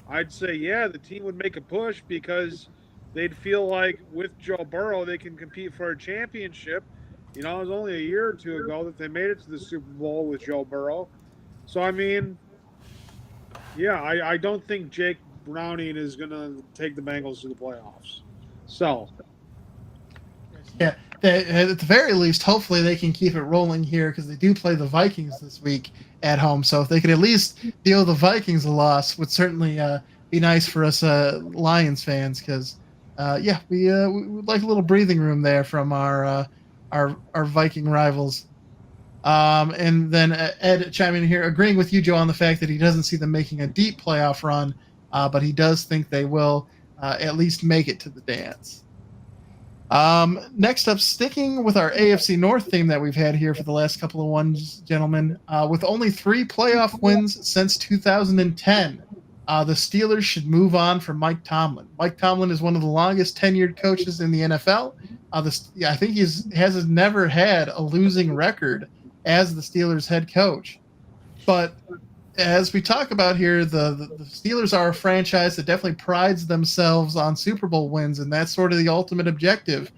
I'd say, yeah, the team would make a push because they'd feel like with Joe Burrow, they can compete for a championship. It was only a year or two ago that they made it to the Super Bowl with Joe Burrow. So, I mean, yeah, I don't think Jake Browning is going to take the Bengals to the playoffs. So, Yeah, at the very least, hopefully they can keep it rolling here because they do play the Vikings this week at home. So if they could at least deal the Vikings a loss, would certainly be nice for us Lions fans because, we would like a little breathing room there from our Viking rivals. And then Ed chiming in here, agreeing with you, Joe, on the fact that he doesn't see them making a deep playoff run, but he does think they will at least make it to the dance. Next up, sticking with our AFC North theme that we've had here for the last couple of ones, gentlemen, with only 3 playoff wins since 2010, the Steelers should move on from Mike Tomlin. Mike Tomlin is one of the longest tenured coaches in the NFL. I think he has never had a losing record as the Steelers head coach. But as we talk about here, the Steelers are a franchise that definitely prides themselves on Super Bowl wins, and that's sort of the ultimate objective.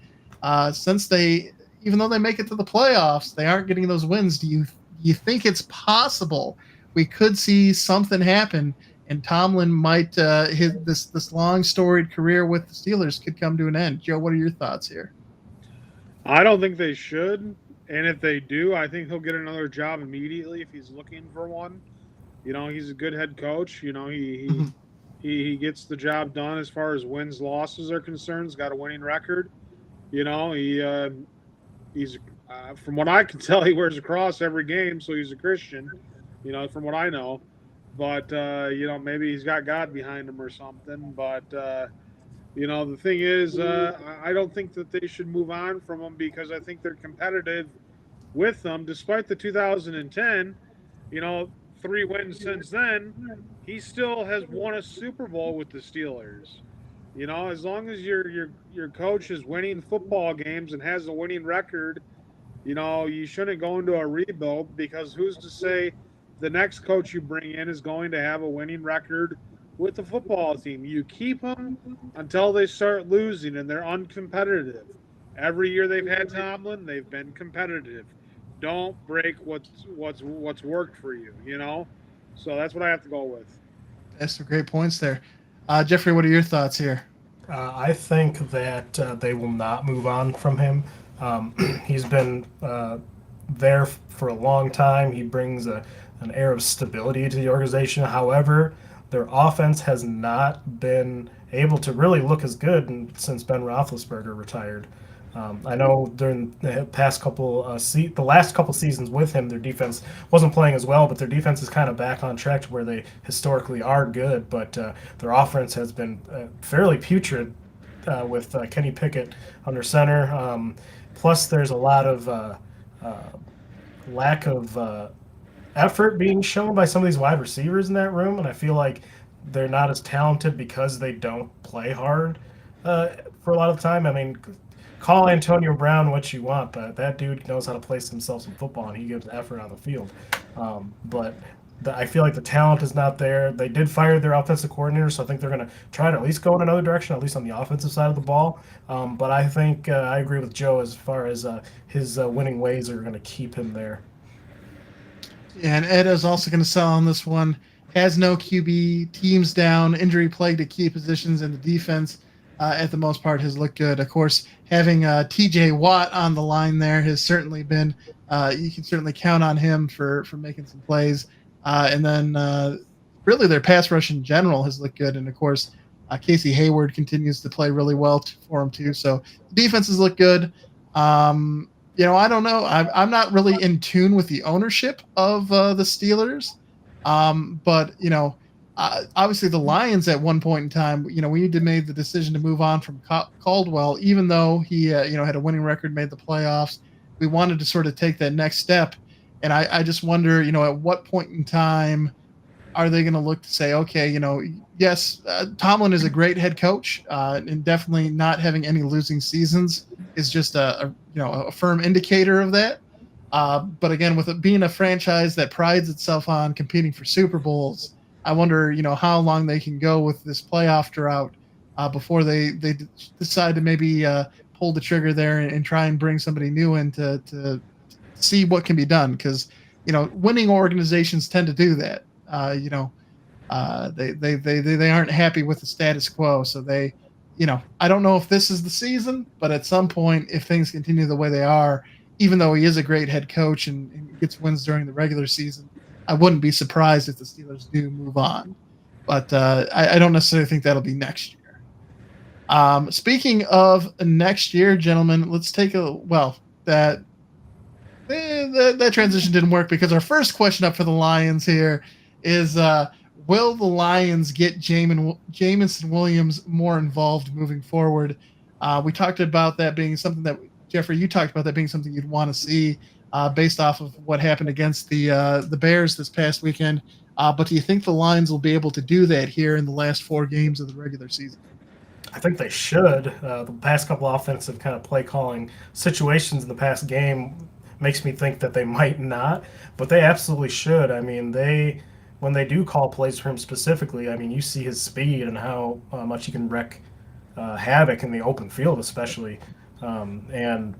Since even though they make it to the playoffs, they aren't getting those wins. Do you think it's possible we could see something happen, and Tomlin might this long storied career with the Steelers could come to an end? Joe, what are your thoughts here? I don't think they should. And if they do, I think he'll get another job immediately if he's looking for one. He's a good head coach. He gets the job done as far as wins, losses are concerned. He's got a winning record. He's from what I can tell, he wears a cross every game, so he's a Christian. From what I know. But maybe he's got God behind him or something. But the thing is, I don't think that they should move on from him because I think they're competitive with them, despite the 2010. 3 wins since then, he still has won a Super Bowl with the Steelers. As long as your coach is winning football games and has a winning record, you shouldn't go into a rebuild because who's to say the next coach you bring in is going to have a winning record with the football team? You keep them until they start losing and they're uncompetitive. Every year they've had Tomlin, they've been competitive. Don't break what's worked for you, So that's what I have to go with. That's some great points there. Jeffrey, what are your thoughts here? I think that they will not move on from him. He's been there for a long time. He brings an air of stability to the organization. However, their offense has not been able to really look as good since Ben Roethlisberger retired. I know during the past couple, the last couple seasons with him, their defense wasn't playing as well, but their defense is kind of back on track to where they historically are good. But their offense has been fairly putrid with Kenny Pickett under center. Plus, there's a lot of lack of effort being shown by some of these wide receivers in that room, and I feel like they're not as talented because they don't play hard for a lot of the time. I mean, call Antonio Brown what you want, but that dude knows how to place himself in football, and he gives effort on the field. I feel like the talent is not there. They did fire their offensive coordinator, so I think they're going to try to at least go in another direction, at least on the offensive side of the ball. But I think I agree with Joe as far as his winning ways are going to keep him there. Yeah, and Ed is also going to sell on this one. Has no QB, teams down, injury plagued at key positions in the defense. at the most part, has looked good. Of course, having T.J. Watt on the line there has certainly been. You can certainly count on him for making some plays. And then really their pass rush in general has looked good. And of course, Casey Hayward continues to play really well for him too. So the defenses look good. I don't know. I'm not really in tune with the ownership of the Steelers, but obviously the Lions at one point in time, we need to make the decision to move on from Caldwell, even though he had a winning record, made the playoffs. We wanted to sort of take that next step, and I just wonder, at what point in time are they going to look to say, okay, yes, Tomlin is a great head coach, and definitely not having any losing seasons is just a firm indicator of that. But again, with it being a franchise that prides itself on competing for Super Bowls, I wonder, how long they can go with this playoff drought before they decide to maybe pull the trigger there and try and bring somebody new in to see what can be done. Because winning organizations tend to do that. They aren't happy with the status quo, so they, I don't know if this is the season, but at some point, if things continue the way they are, even though he is a great head coach and gets wins during the regular season, I wouldn't be surprised if the Steelers do move on. But I don't necessarily think that'll be next year. Speaking of next year, gentlemen, let's take that transition didn't work because our first question up for the Lions here is, will the Lions get Jameson Williams more involved moving forward? We talked about that being something that, Jeffrey, you talked about that being something you'd want to see based off of what happened against the Bears this past weekend. But do you think the Lions will be able to do that here in the last 4 games of the regular season? I think they should. The past couple offensive kind of play calling situations in the past game makes me think that they might not, but they absolutely should. I mean, when they do call plays for him specifically, I mean, you see his speed and how much he can wreak havoc in the open field, especially. And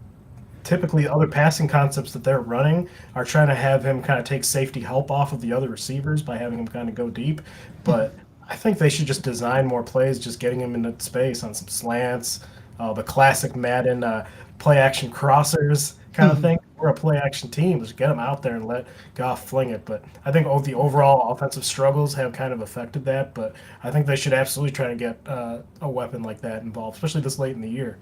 typically, other passing concepts that they're running are trying to have him kind of take safety help off of the other receivers by having him kind of go deep. But I think they should just design more plays, just getting him into space on some slants, the classic Madden play action crossers kind of thing. We're a play action team. Just get them out there and let Goff fling it. But I think the overall offensive struggles have kind of affected that. But I think they should absolutely try to get a weapon like that involved, especially this late in the year.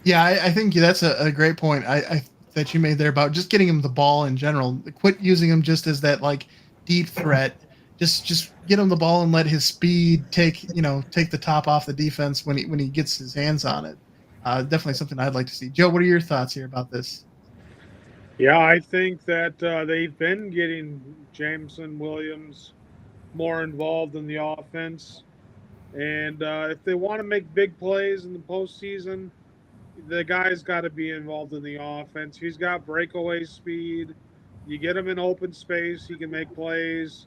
Yeah, I think that's a great point that you made there about just getting him the ball in general. Quit using him just as that deep threat. Just get him the ball and let his speed take the top off the defense when he gets his hands on it. Definitely something I'd like to see. Joe, what are your thoughts here about this? Yeah, I think that they've been getting Jameson Williams more involved in the offense. And if they want to make big plays in the postseason, the guy's got to be involved in the offense. He's got breakaway speed. You get him in open space, he can make plays.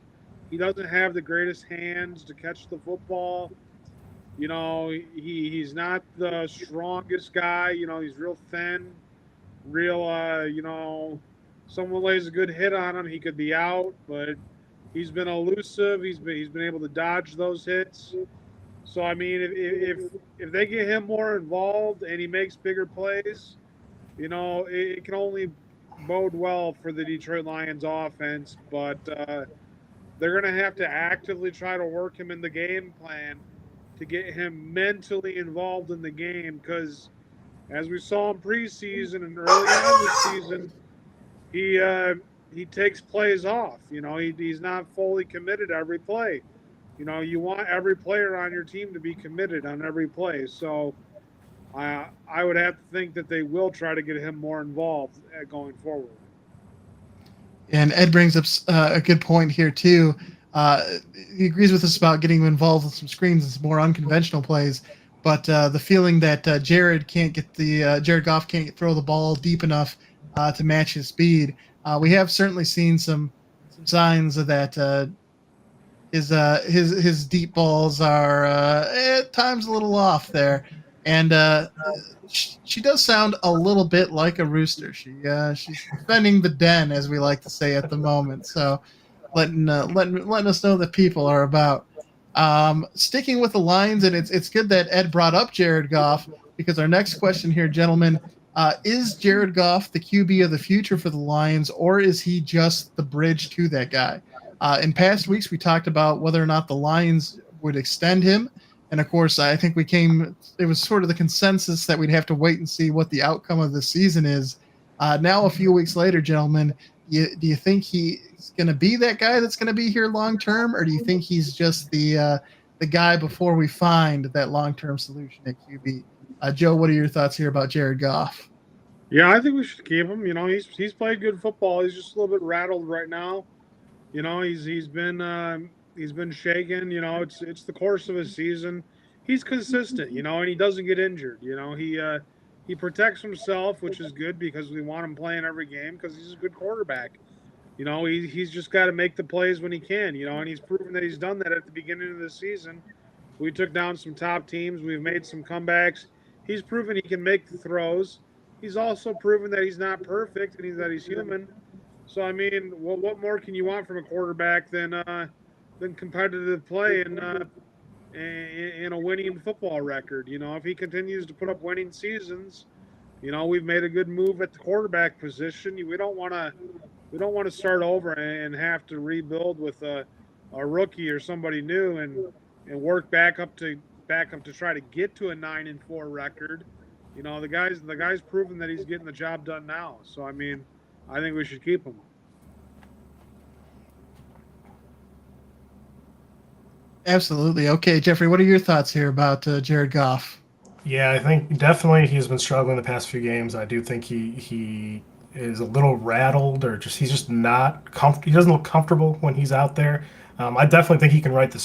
He doesn't have the greatest hands to catch the football. He's not the strongest guy. He's real thin, someone lays a good hit on him, he could be out, but he's been elusive. He's been able to dodge those hits. So, I mean, if they get him more involved and he makes bigger plays, it can only bode well for the Detroit Lions offense. But they're going to have to actively try to work him in the game plan to get him mentally involved in the game because, as we saw in preseason and early on this season, he takes plays off. He's not fully committed to every play. You want every player on your team to be committed on every play. So I would have to think that they will try to get him more involved going forward. And Ed brings up a good point here, too. He agrees with us about getting him involved with some screens and some more unconventional plays. But the feeling that Jared Goff can't throw the ball deep enough to match his speed. We have certainly seen some signs of that. His deep balls are at times a little off there, and she does sound a little bit like a rooster. She's defending the den, as we like to say at the moment. So letting us know that people are about. Sticking with the Lions, and it's good that Ed brought up Jared Goff, because our next question here, gentlemen, is Jared Goff the QB of the future for the Lions, or is he just the bridge to that guy? In past weeks, we talked about whether or not the Lions would extend him. And of course, I think it was sort of the consensus that we'd have to wait and see what the outcome of the season is. Now, a few weeks later, gentlemen, do you think he's going to be that guy that's going to be here long term, or do you think he's just the guy before we find that long term solution at QB? Joe, what are your thoughts here about Jared Goff? Yeah, I think we should keep him. You know, he's played good football. He's just a little bit rattled right now. You know, he's been shaken. You know, it's the course of his season. He's consistent. You know, and he doesn't get injured. You know, he protects himself, which is good because we want him playing every game because he's a good quarterback. You know, he's just got to make the plays when he can. You know, and he's proven that he's done that at the beginning of the season. We took down some top teams. We've made some comebacks. He's proven he can make the throws. He's also proven that he's not perfect and that he's human. So I mean, what more can you want from a quarterback than competitive play and a winning football record? You know, if he continues to put up winning seasons, you know, we've made a good move at the quarterback position. We don't want to start over and have to rebuild with a rookie or somebody new and work back up to try to get to a 9-4 record. You know, the guy's proven that he's getting the job done now. So I mean, I think we should keep him. Absolutely. Okay, Jeffrey, what are your thoughts here about Jared Goff? Yeah, I think definitely he's been struggling the past few games. I do think he is a little rattled, or he's just not comfortable. He doesn't look comfortable when he's out there. I definitely think he can right the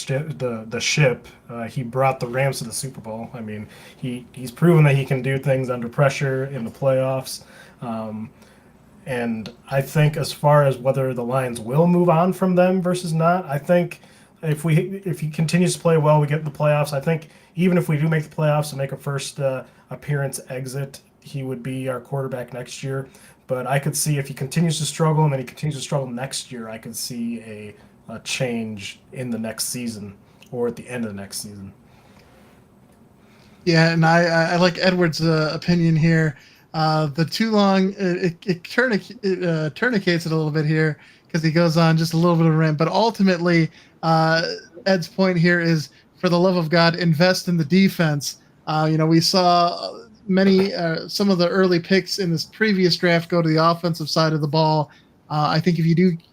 ship. He brought the Rams to the Super Bowl. I mean, he's proven that he can do things under pressure in the playoffs. And I think as far as whether the Lions will move on from them versus not, I think if he continues to play well, we get in the playoffs. I think even if we do make the playoffs and make a first appearance exit, he would be our quarterback next year. But I could see if he continues to struggle and then he continues to struggle next year, I could see a change in the next season or at the end of the next season. Yeah, and I like Edward's opinion here. The too long it tourniquets it a little bit here because he goes on just a little bit of a rant. But ultimately, Ed's point here is, for the love of God, invest in the defense. You know, we saw some of the early picks in this previous draft go to the offensive side of the ball. I think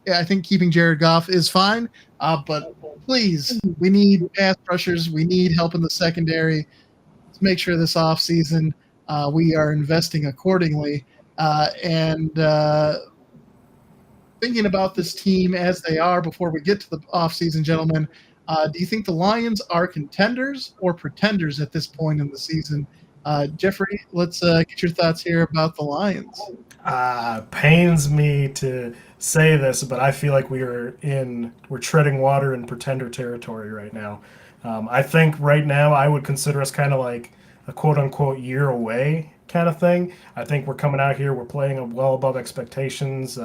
I think keeping Jared Goff is fine. But please, we need pass rushers. We need help in the secondary. Let's make sure this offseason we are investing accordingly. And thinking about this team as they are before we get to the offseason, gentlemen, do you think the Lions are contenders or pretenders at this point in the season? Jeffrey, let's get your thoughts here about the Lions. Pains me to say this, but I feel like we're treading water in pretender territory right now. I think right now I would consider us kind of like a quote unquote year away kind of thing. I think we're coming out here, we're playing well above expectations.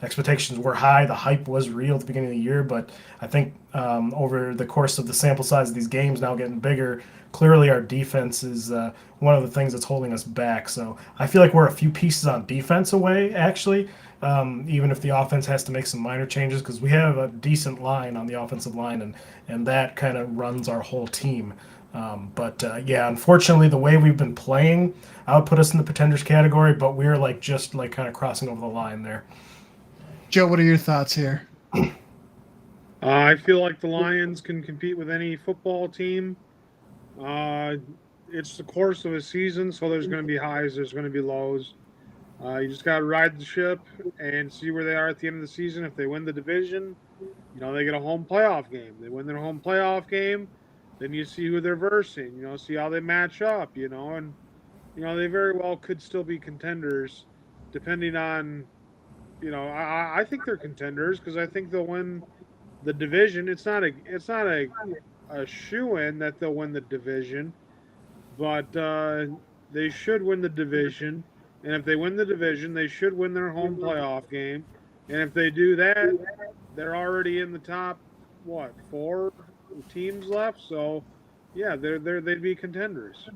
Expectations were high, the hype was real at the beginning of the year, but I think over the course of the sample size of these games now getting bigger, clearly our defense is one of the things that's holding us back. So I feel like we're a few pieces on defense away, actually, even if the offense has to make some minor changes, because we have a decent line on the offensive line, and that kind of runs our whole team. But yeah, unfortunately, the way we've been playing, I would put us in the pretenders category, but we're just kind of crossing over the line there. Joe, what are your thoughts here? I feel like the Lions can compete with any football team. It's the course of a season, so there's going to be highs, there's going to be lows. You just got to ride the ship and see where they are at the end of the season. If they win the division, you know, they get a home playoff game. They win their home playoff game, then you see who they're versing, you know, see how they match up, you know, and, you know, they very well could still be contenders depending on, you know, I think they're contenders because I think they'll win the division. It's not a shoo-in that they'll win the division, but they should win the division. And if they win the division, they should win their home playoff game. And if they do that, they're already in the top, 4 teams left. So, yeah, they'd be contenders.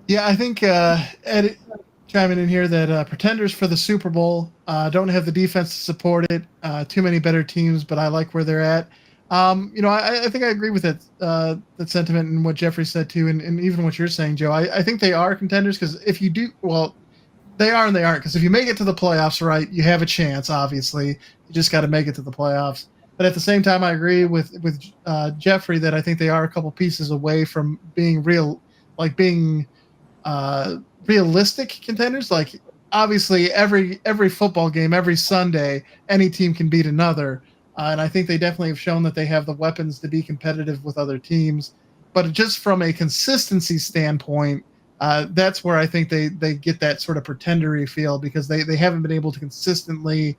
Yeah, I think Ed chiming in here that pretenders for the Super Bowl don't have the defense to support it. Too many better teams, but I like where they're at. I think I agree with that sentiment and what Jeffrey said too, and even what you're saying, Joe. I think they are contenders because if you do well, they are and they aren't. Because if you make it to the playoffs, right, you have a chance. Obviously, you just got to make it to the playoffs. But at the same time, I agree with Jeffrey that I think they are a couple pieces away from being real, like being uh, realistic contenders. Like obviously, every football game, every Sunday, any team can beat another, and I think they definitely have shown that they have the weapons to be competitive with other teams. But just from a consistency standpoint, that's where I think they get that sort of pretendery feel because they haven't been able to consistently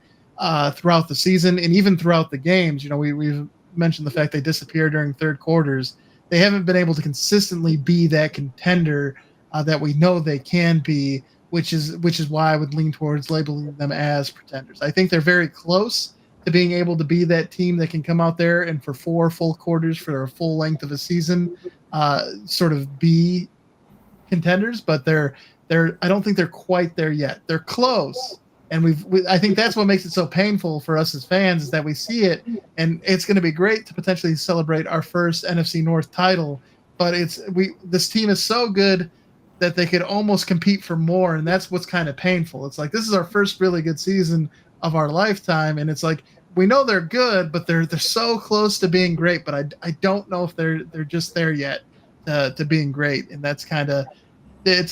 throughout the season and even throughout the games. You know, we've mentioned the fact they disappear during third quarters. They haven't been able to consistently be that contender that we know they can be, which is why I would lean towards labeling them as pretenders. I think they're very close to being able to be that team that can come out there and for 4 full quarters for a full length of a season, sort of be contenders, but they're I don't think they're quite there yet. They're close. And I think that's what makes it so painful for us as fans is that we see it, and it's going to be great to potentially celebrate our first NFC North title. But this team is so good that they could almost compete for more, and that's what's kind of painful. It's like this is our first really good season of our lifetime, and it's like we know they're good, but they're so close to being great. But I don't know if they're just there yet to being great, and that's kind of it's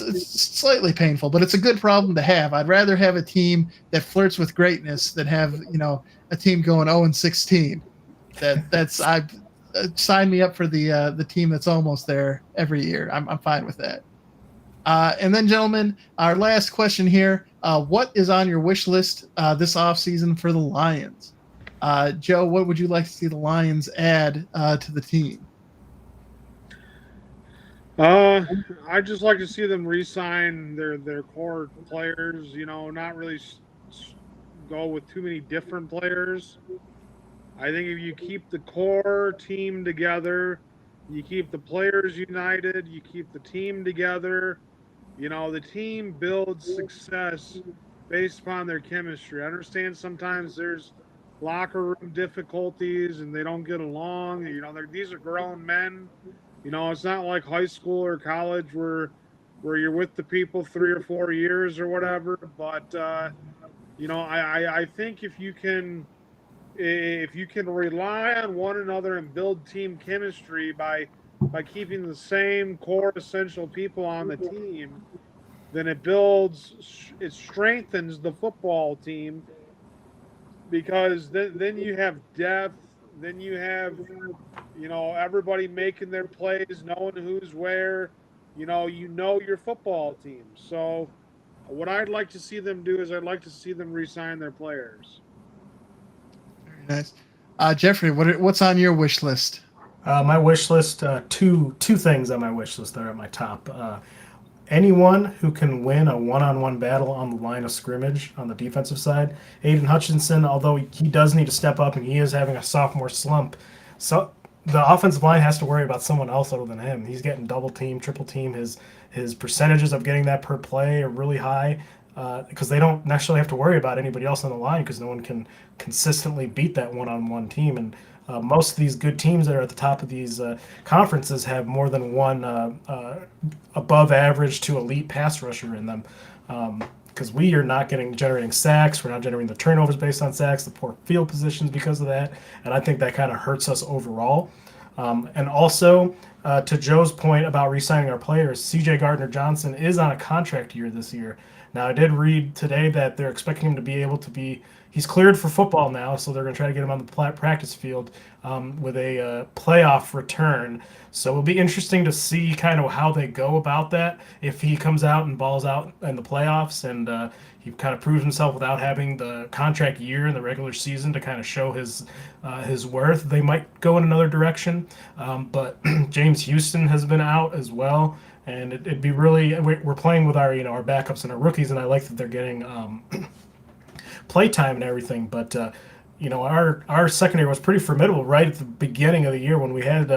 slightly painful, but it's a good problem to have. I'd rather have a team that flirts with greatness than have a team going 0-16. That's I sign me up for the team that's almost there every year. I'm fine with that. And then, gentlemen, our last question here: what is on your wish list this offseason for the Lions? Joe, what would you like to see the Lions add to the team? I'd just like to see them re-sign their core players. You know, not really go with too many different players. I think if you keep the core team together, you keep the players united, you keep the team together. You know, the team builds success based upon their chemistry. I understand sometimes there's locker room difficulties and they don't get along. You know, these are grown men. You know, it's not like high school or college where you're with the people 3 or 4 years or whatever. But I think if you can rely on one another and build team chemistry by keeping the same core essential people on the team, then it strengthens the football team because then you have depth, then you have everybody making their plays, knowing who's where, your football team. So what I'd like to see them do is I'd like to see them re-sign their players. Very nice. Jeffrey, what's on your wish list? My wish list, two things on my wish list that are at my top. Anyone who can win a one-on-one battle on the line of scrimmage on the defensive side. Aiden Hutchinson, although he does need to step up and he is having a sophomore slump, so the offensive line has to worry about someone else other than him. He's getting double team, triple team. His percentages of getting that per play are really high because they don't necessarily have to worry about anybody else on the line because no one can consistently beat that one-on-one team. And most of these good teams that are at the top of these conferences have more than one above average to elite pass rusher in them. Because we are not generating sacks. We're not generating the turnovers based on sacks, the poor field positions because of that. And I think that kind of hurts us overall. And also, to Joe's point about re-signing our players, C.J. Gardner-Johnson is on a contract year this year. Now, I did read today that they're expecting him to be able to be – he's cleared for football now, so they're going to try to get him on the practice field with a playoff return. So it'll be interesting to see kind of how they go about that. If he comes out and balls out in the playoffs and he kind of proves himself without having the contract year in the regular season to kind of show his worth, they might go in another direction. But James Houston has been out as well. And it'd be really, we're playing with our backups and our rookies, and I like that they're getting play time and everything. But our secondary was pretty formidable right at the beginning of the year when we had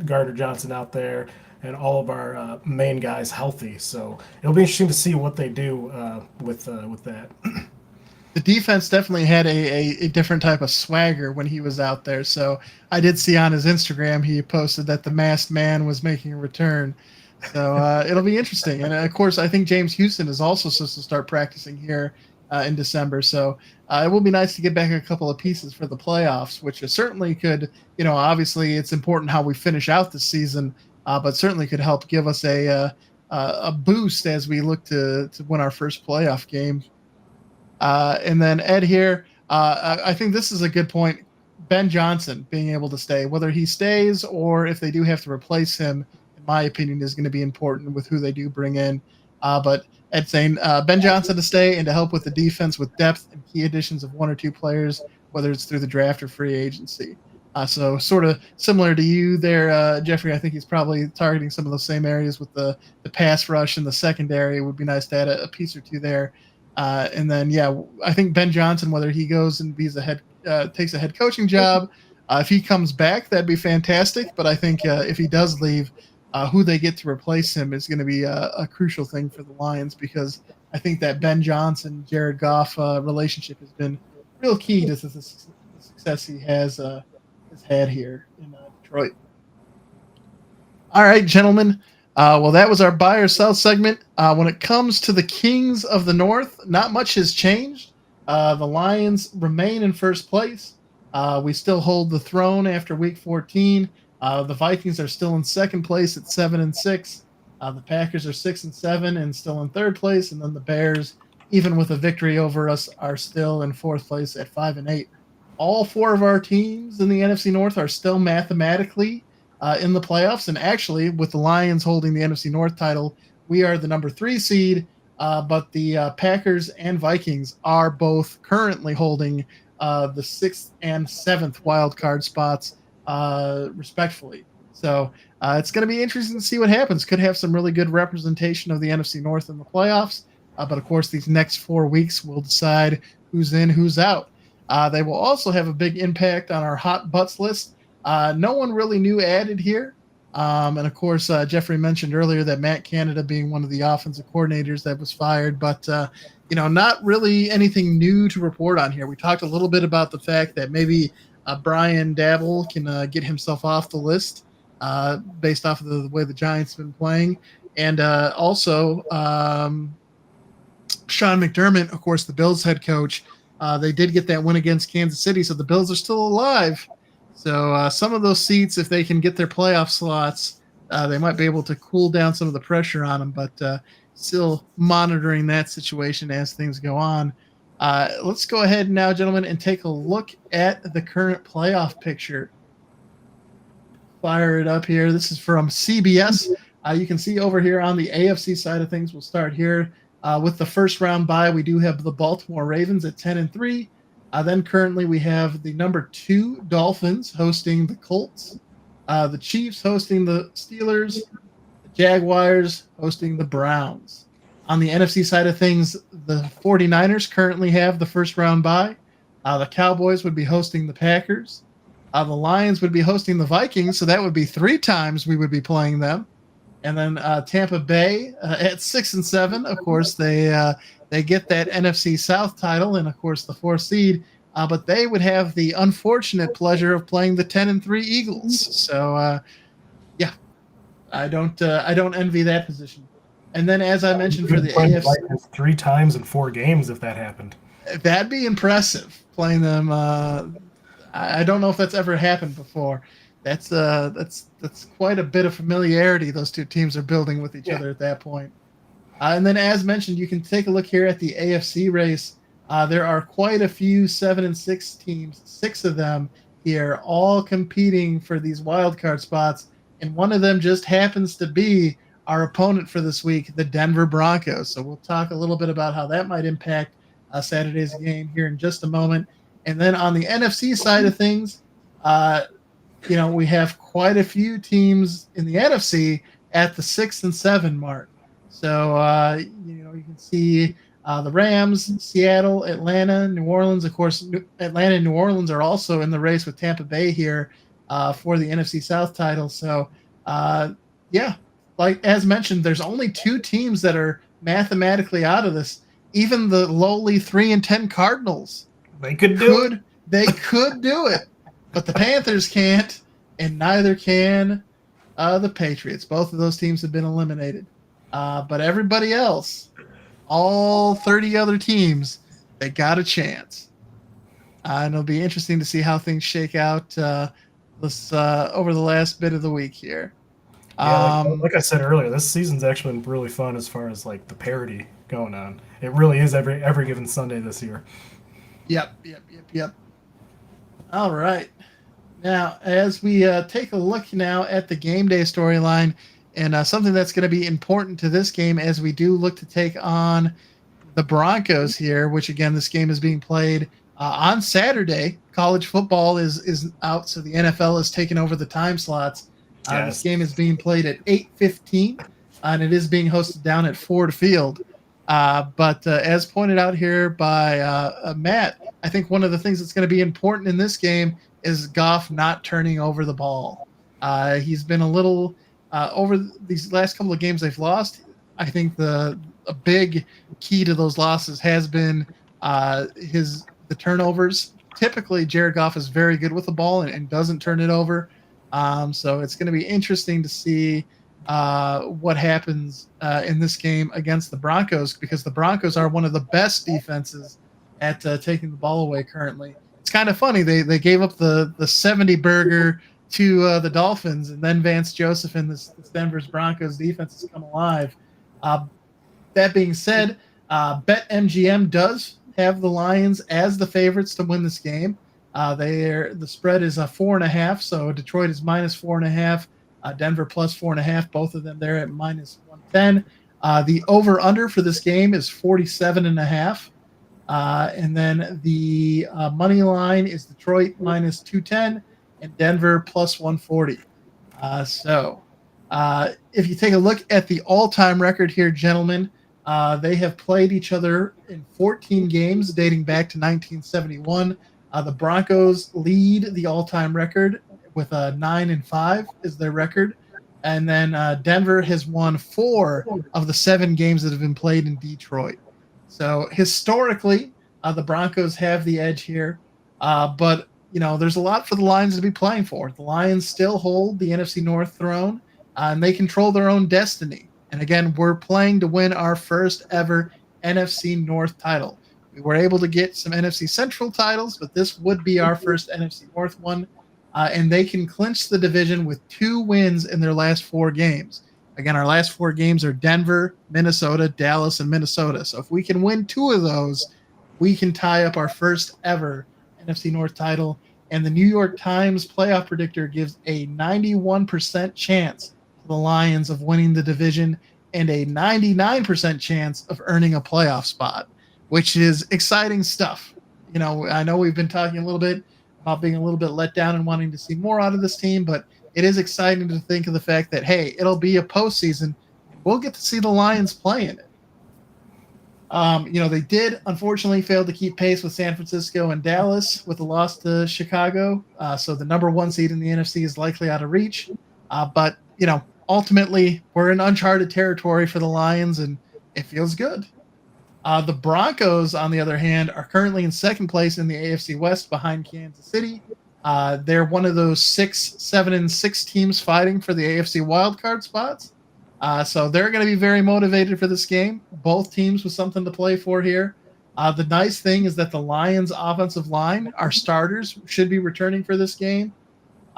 Gardner Johnson out there and all of our main guys healthy. So it'll be interesting to see what they do with that. The defense definitely had a different type of swagger when he was out there. So I did see on his Instagram he posted that the masked man was making a return. So it'll be interesting. And of course, I think James Houston is also supposed to start practicing here in December. So it will be nice to get back a couple of pieces for the playoffs, which certainly could, obviously it's important how we finish out the season, but certainly could help give us a boost as we look to win our first playoff game. And then Ed here, I think this is a good point. Ben Johnson being able to stay, whether he stays or if they do have to replace him, in my opinion, is going to be important with who they do bring in. But Ed saying Ben Johnson to stay and to help with the defense with depth and key additions of one or two players, whether it's through the draft or free agency. So sort of similar to you there, Jeffrey. I think he's probably targeting some of those same areas with the pass rush and the secondary. It would be nice to add a piece or two there. And then, I think Ben Johnson, whether he goes and takes a head coaching job, if he comes back, that'd be fantastic. But I think if he does leave, who they get to replace him is going to be a crucial thing for the Lions, because I think that Ben Johnson, Jared Goff relationship has been real key to the success he has had here in Detroit. All right, gentlemen. Well, that was our buy or sell segment. When it comes to the Kings of the North, not much has changed. The Lions remain in first place. We still hold the throne after Week 14. The Vikings are still in second place at 7-6. The Packers are 6-7 and still in third place, and then the Bears, even with a victory over us, are still in fourth place at 5-8. All four of our teams in the NFC North are still mathematically in the playoffs, and actually, with the Lions holding the NFC North title, we are the number 3 seed. But the Packers and Vikings are both currently holding the 6th and 7th wild card spots, respectfully. So it's going to be interesting to see what happens. Could have some really good representation of the NFC North in the playoffs. But of course, these next 4 weeks will decide who's in, who's out. They will also have a big impact on our hot butts list. No one really new added here. And of course, Jeffrey mentioned earlier that Matt Canada being one of the offensive coordinators that was fired, but not really anything new to report on here. We talked a little bit about the fact that maybe Brian Dabble can get himself off the list based off of the way the Giants have been playing. And also Sean McDermott, of course, the Bills head coach, they did get that win against Kansas City, so the Bills are still alive. So some of those seats, if they can get their playoff slots, they might be able to cool down some of the pressure on them, but still monitoring that situation as things go on. Let's go ahead now, gentlemen, and take a look at the current playoff picture. Fire it up here. This is from CBS. You can see over here on the AFC side of things, we'll start here. With the first round bye, we do have the Baltimore Ravens at 10-3. Then currently we have the number 2 Dolphins hosting the Colts, the Chiefs hosting the Steelers, the Jaguars hosting the Browns. On the NFC side of things, the 49ers currently have the first round bye. The Cowboys would be hosting the Packers. The Lions would be hosting the Vikings, so that would be 3 times we would be playing them. And then Tampa Bay at 6-7. Of course, they get that NFC South title and, of course, the 4th seed. But they would have the unfortunate pleasure of playing the 10-3 Eagles. So, I don't envy that position. And then, as I mentioned, for the AFC, 3 times in 4 games, if that happened, that'd be impressive. Playing them, I don't know if that's ever happened before. That's quite a bit of familiarity those two teams are building with each other at that point. And then, as mentioned, you can take a look here at the AFC race. There are quite a few 7-6 teams, 6 of them here, all competing for these wild card spots, and one of them just happens to be our opponent for this week, the Denver Broncos. So we'll talk a little bit about how that might impact Saturday's game here in just a moment. And then on the NFC side of things, we have quite a few teams in the NFC at the 6-7 mark. So, you can see The Rams, Seattle, Atlanta, New Orleans. Of course, Atlanta and New Orleans are also in the race with Tampa Bay here for the NFC South title. So, yeah, like as mentioned, there's only 2 teams that are mathematically out of this. Even the lowly 3-10 Cardinals They could do it. they could do it, but the Panthers can't, and neither can the Patriots. Both of those teams have been eliminated. But everybody else, all 30 other teams, they got a chance. And it'll be interesting to see how things shake out this over the last bit of the week here. Yeah, like I said earlier, this season's actually been really fun as far as like the parity going on. It really is every given Sunday this year. Yep. All right. Now, as we take a look now at the game day storyline, and something that's going to be important to this game as we do look to take on the Broncos here, which again, this game is being played on Saturday. College football is out, so the NFL is taking over the time slots. Yes. This game is being played at 8:15, and it is being hosted down at Ford Field. But as pointed out here by Matt, I think one of the things that's going to be important in this game is Goff not turning over the ball. He's been a little over these last couple of games they've lost. I think a big key to those losses has been the turnovers. Typically, Jared Goff is very good with the ball and doesn't turn it over. So it's going to be interesting to see what happens in this game against the Broncos, because the Broncos are one of the best defenses at taking the ball away currently. It's kind of funny. They gave up the 70 burger to the Dolphins, and then Vance Joseph and this Denver's Broncos defense has come alive. That being said, BetMGM does have the Lions as the favorites to win this game. The spread is 4.5, so Detroit is -4.5, Denver +4.5, both of them there at -110. The over/under for this game is 47.5, and then the money line is Detroit -210 and Denver +140. So if you take a look at the all-time record here, gentlemen, they have played each other in 14 games dating back to 1971. The Broncos lead the all-time record with 9-5 is their record. And then Denver has won 4 of the 7 games that have been played in Detroit. So historically, the Broncos have the edge here. But, there's a lot for the Lions to be playing for. The Lions still hold the NFC North throne, and they control their own destiny. And again, we're playing to win our first ever NFC North title. We were able to get some NFC Central titles, but this would be our first NFC North one. And they can clinch the division with 2 wins in their last 4 games. Again, our last 4 games are Denver, Minnesota, Dallas, and Minnesota. So if we can win 2 of those, we can tie up our first ever NFC North title. And the New York Times playoff predictor gives a 91% chance to the Lions of winning the division and a 99% chance of earning a playoff spot, which is exciting stuff. I know we've been talking a little bit about being a little bit let down and wanting to see more out of this team, but it is exciting to think of the fact that, hey, it'll be a postseason. We'll get to see the Lions play in it. They did, unfortunately, fail to keep pace with San Francisco and Dallas with a loss to Chicago. So the number 1 seed in the NFC is likely out of reach. But ultimately, we're in uncharted territory for the Lions, and it feels good. The Broncos, on the other hand, are currently in second place in the AFC West behind Kansas City. They're one of those 7-6 teams fighting for the AFC wildcard spots. So they're going to be very motivated for this game. Both teams with something to play for here. The nice thing is that the Lions' offensive line, our starters, should be returning for this game.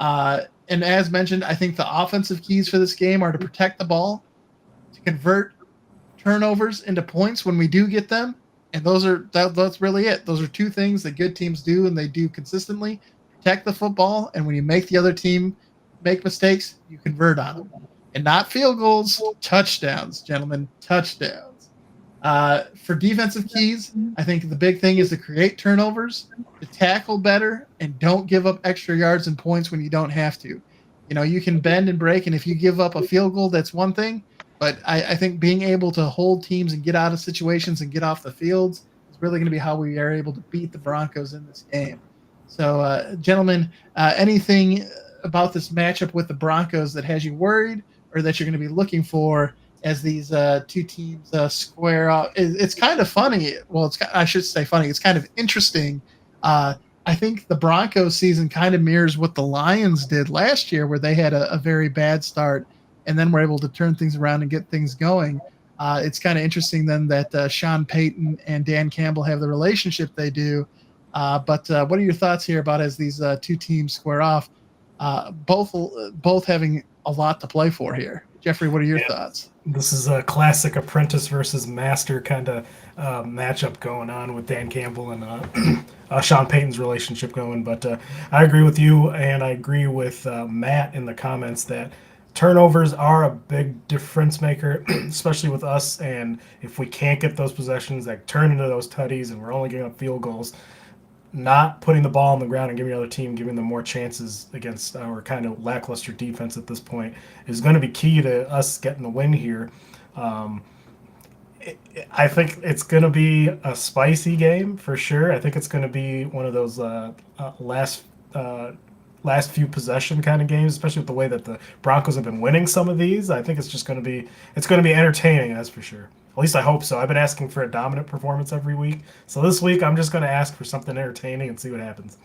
And as mentioned, I think the offensive keys for this game are to protect the ball, to convert turnovers into points when we do get them, and that's really it. Those are 2 things that good teams do, and they do consistently. Protect the football, and when you make the other team make mistakes, you convert on them. And not field goals, touchdowns, gentlemen, touchdowns. For defensive keys, I think the big thing is to create turnovers, to tackle better, and don't give up extra yards and points when you don't have to. You can bend and break, and if you give up a field goal, that's one thing. But I think being able to hold teams and get out of situations and get off the fields is really going to be how we are able to beat the Broncos in this game. So, gentlemen, anything about this matchup with the Broncos that has you worried or that you're going to be looking for as these two teams square up? It's kind of funny. Well, I should say funny. It's kind of interesting. I think the Broncos season kind of mirrors what the Lions did last year, where they had a very bad start and then were able to turn things around and get things going. It's kind of interesting then that Sean Payton and Dan Campbell have the relationship they do. But what are your thoughts here about as these two teams square off? Both having a lot to play for here. Jeffrey, what are your thoughts? This is a classic apprentice versus master kind of matchup going on with Dan Campbell and Sean Payton's relationship going. But I agree with you, and I agree with Matt in the comments that turnovers are a big difference maker, especially with us. And if we can't get those possessions that turn into those tutties and we're only getting up field goals, not putting the ball on the ground and giving the other team, giving them more chances against our kind of lackluster defense at this point is going to be key to us getting the win here. I think it's going to be a spicy game for sure. I think it's going to be one of those last few possession kind of games, especially with the way that the Broncos have been winning some of these. I think it's going to be entertaining, that's for sure. At least I hope so. I've been asking for a dominant performance every week. So this week I'm just going to ask for something entertaining and see what happens.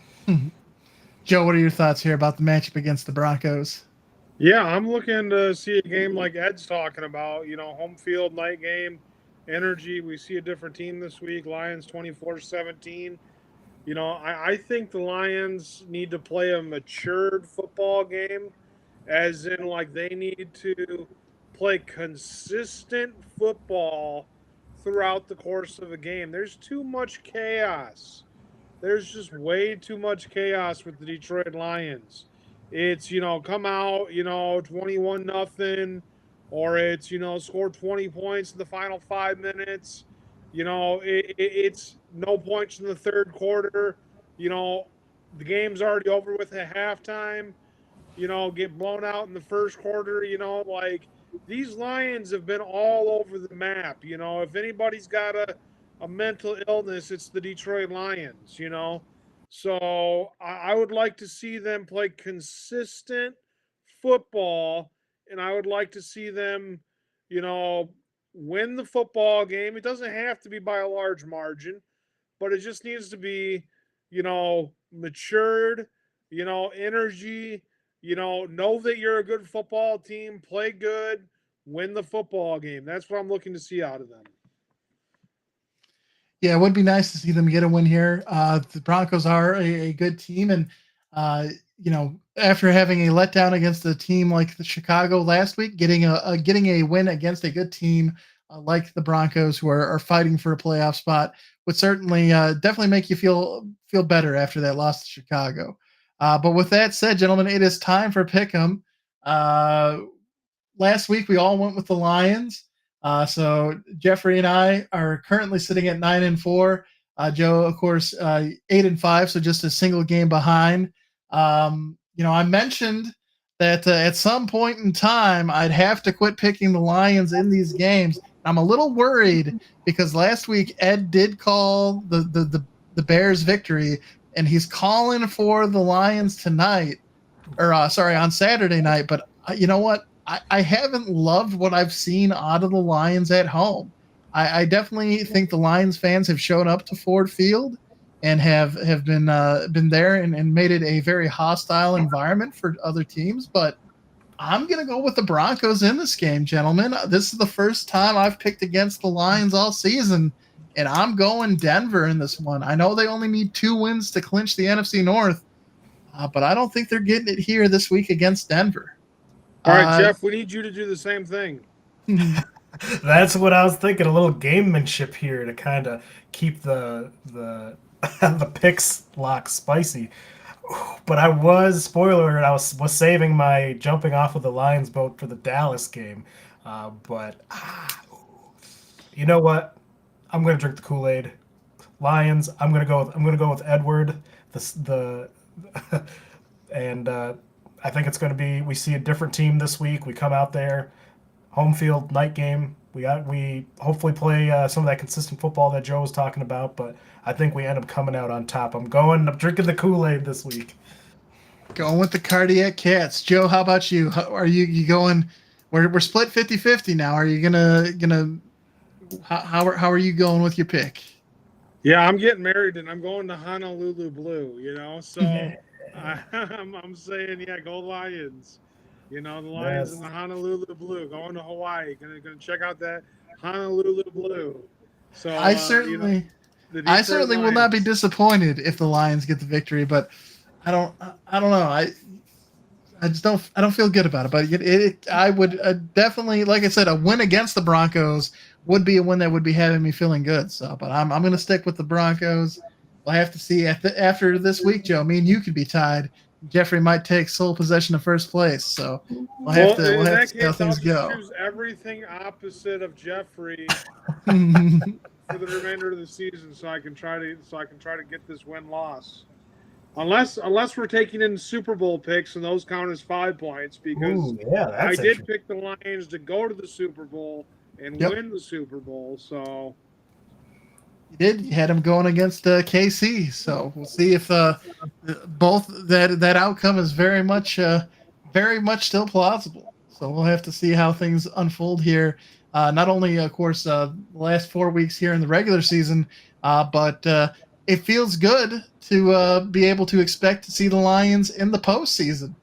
Joe, what are your thoughts here about the matchup against the Broncos? Yeah, I'm looking to see a game like Ed's talking about, home field, night game, energy. We see a different team this week, Lions 24-17. I think the Lions need to play a matured football game, as in like they need to play consistent football throughout the course of a game. There's too much chaos. There's just way too much chaos with the Detroit Lions. It's, come out, 21-0, or it's, score 20 points in the final 5 minutes. It's no points in the third quarter. The game's already over with at halftime. Get blown out in the first quarter. These Lions have been all over the map. If anybody's got a mental illness, it's the Detroit Lions, So I would like to see them play consistent football, and I would like to see them, win the football game. It doesn't have to be by a large margin, but it just needs to be, matured, energy, know that you're a good football team, play good, win the football game. That's what I'm looking to see out of them. Yeah, it would be nice to see them get a win here. The Broncos are a good team, and after having a letdown against a team like the Chicago last week, getting a win against a good team like the Broncos, who are fighting for a playoff spot, would certainly definitely make you feel better after that loss to Chicago. But with that said, gentlemen, it is time for Pick'em. Last week we all went with the Lions. So Jeffrey and I are currently sitting at 9-4. Joe, of course, 8-5, so just a single game behind. I mentioned that at some point in time I'd have to quit picking the Lions in these games. I'm a little worried because last week Ed did call the Bears victory, and he's calling for the Lions tonight, or on Saturday night. But you know what? I haven't loved what I've seen out of the Lions at home. I definitely think the Lions fans have shown up to Ford Field and have been there and made it a very hostile environment for other teams. But I'm going to go with the Broncos in this game, gentlemen. This is the first time I've picked against the Lions all season, and I'm going Denver in this one. I know they only need 2 wins to clinch the NFC North, but I don't think they're getting it here this week against Denver. All right, Jeff, we need you to do the same thing. That's what I was thinking. A little gamemanship here to kind of keep the the picks lock spicy. But I was, spoiler alert, I was saving my jumping off of the Lions boat for the Dallas game. But you know what? I'm gonna drink the Kool-Aid. Lions. I'm gonna go with Edward. And I think it's going to be, we see a different team this week. We come out there, home field night game. We hopefully play some of that consistent football that Joe was talking about, but I think we end up coming out on top. I'm drinking the Kool-Aid this week. Going with the cardiac cats. Joe, how about you? Are you going? We're split 50-50 now. Are you gonna how are you going with your pick? Yeah, I'm getting married and I'm going to Honolulu Blue. So Yeah. I'm saying, yeah, go Lions. The Lions Yes. and the Honolulu Blue going to Hawaii. Gonna check out that Honolulu Blue. So I certainly the I Detroit certainly will not be Lions. disappointed if the Lions get the victory, but I don't know. I just don't feel good about it. But I would definitely, like I said, a win against the Broncos would be a win that would be having me feeling good. So, but I'm going to stick with the Broncos. We'll have to see after this week, Joe. Me and you could be tied. Jeffrey might take sole possession of first place. So we'll have In to that see how case, I'll things just go. choose everything opposite of Jeffrey for the remainder of the season, so I can try to get this win-loss. Unless we're taking in Super Bowl picks and those count as 5 points, because Ooh, yeah, I that's did pick the Lions to go to the Super Bowl and Yep. win the Super Bowl. So You did. You had him going against KC, so we'll see if both that outcome is very much still plausible. So we'll have to see how things unfold here. Not only, of course, the last 4 weeks here in the regular season, but it feels good to be able to expect to see the Lions in the postseason.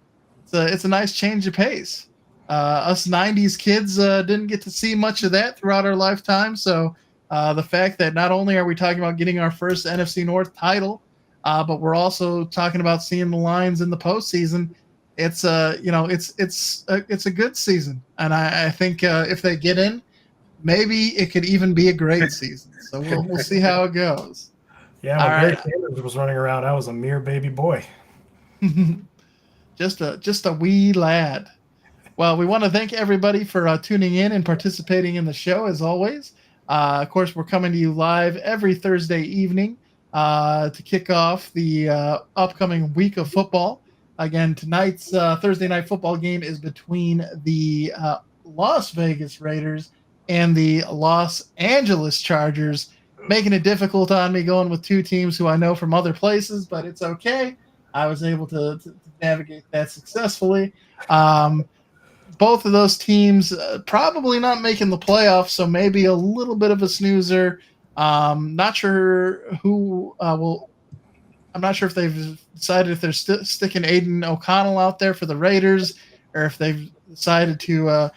It's a nice change of pace. Us '90s kids didn't get to see much of that throughout our lifetime, so. The fact that not only are we talking about getting our first NFC North title, but we're also talking about seeing the Lions in the postseason. It's it's a good season, and I think if they get in, maybe it could even be a great season. So we'll see how it goes. Yeah, All when Greg right, Sanders was running around, I was a mere baby boy. just a wee lad. Well, we want to thank everybody for tuning in and participating in the show as always. Of course, we're coming to you live every Thursday evening to kick off the upcoming week of football. Again, tonight's Thursday night football game is between the Las Vegas Raiders and the Los Angeles Chargers, making it difficult on me going with two teams who I know from other places, but it's okay. I was able to navigate that successfully. Both of those teams probably not making the playoffs, so maybe a little bit of a snoozer. Not sure who will. I'm not sure if they've decided if they're sticking Aiden O'Connell out there for the Raiders, or if they've decided to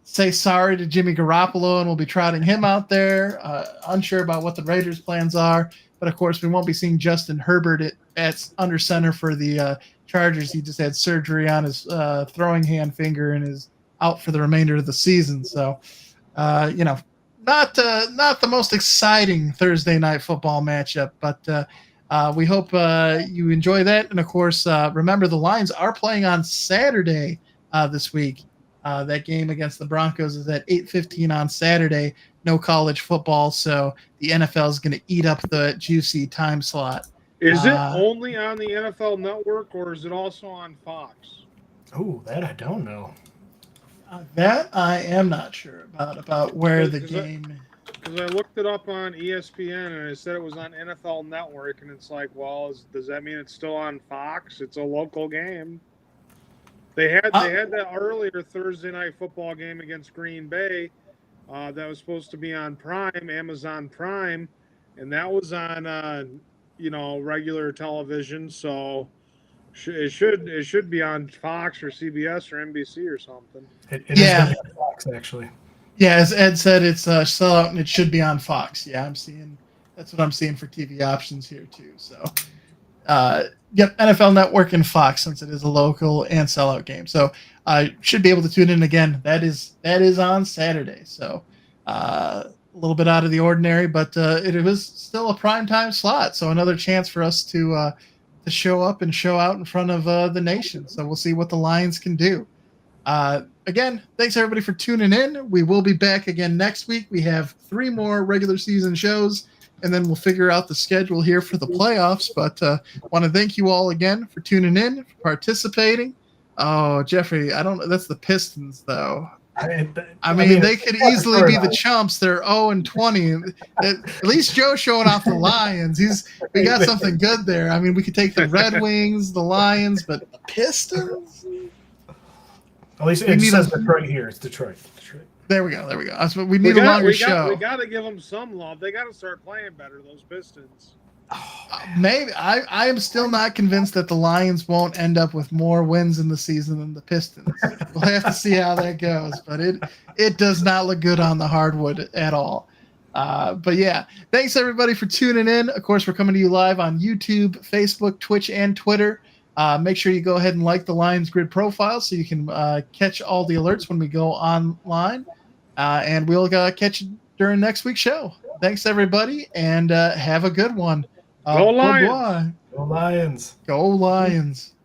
say sorry to Jimmy Garoppolo and we'll be trotting him out there. Unsure about what the Raiders' plans are, but of course we won't be seeing Justin Herbert at under center for the Chargers. He just had surgery on his throwing hand finger and is out for the remainder of the season. So, not the most exciting Thursday night football matchup, but we hope you enjoy that. And of course, remember the Lions are playing on Saturday this week. That game against the Broncos is at 8:15 on Saturday. No college football, so the NFL is going to eat up the juicy time slot. is it only on the NFL Network or is it also on Fox? Oh, that I don't know. That I am not sure about where the game. Because I looked it up on ESPN and it said it was on NFL Network, and it's like, well, does that mean it's still on Fox? It's a local game. They had that earlier Thursday night football game against Green Bay that was supposed to be on Prime, Amazon Prime, and that was on regular television. So it should be on Fox or CBS or NBC or something. It is going to be on Fox, actually. Yeah, as Ed said, it's sellout and it should be on Fox. Yeah, that's what I'm seeing for TV options here too. So. Yep, NFL Network and Fox, since it is a local and sellout game. So I should be able to tune in again. That is on Saturday. So a little bit out of the ordinary, but it was still a primetime slot. So another chance for us to show up and show out in front of the nation. So we'll see what the Lions can do. Again, thanks everybody for tuning in. We will be back again next week. We have 3 more regular season shows, and then we'll figure out the schedule here for the playoffs. But want to thank you all again for tuning in, for participating. Oh, Jeffrey, I don't know. That's the Pistons, though. I mean, they could easily be the chumps. They're 0-20. At least Joe's showing off the Lions. We got something good there. I mean, we could take the Red Wings, the Lions, but the Pistons? At least it says Detroit here. It's Detroit. There we go. That's what we need. A longer show. We got to give them some love. They got to start playing better, those Pistons. Maybe I am still not convinced that the Lions won't end up with more wins in the season than the Pistons. We'll have to see how that goes, but it does not look good on the hardwood at all. But yeah, thanks everybody for tuning in. Of course, we're coming to you live on YouTube, Facebook, Twitch, and Twitter. Make sure you go ahead and like the Lions Grid profile so you can catch all the alerts when we go online. And we'll catch you during next week's show. Thanks everybody, and have a good one. Go Lions! Go Lions! Go Lions!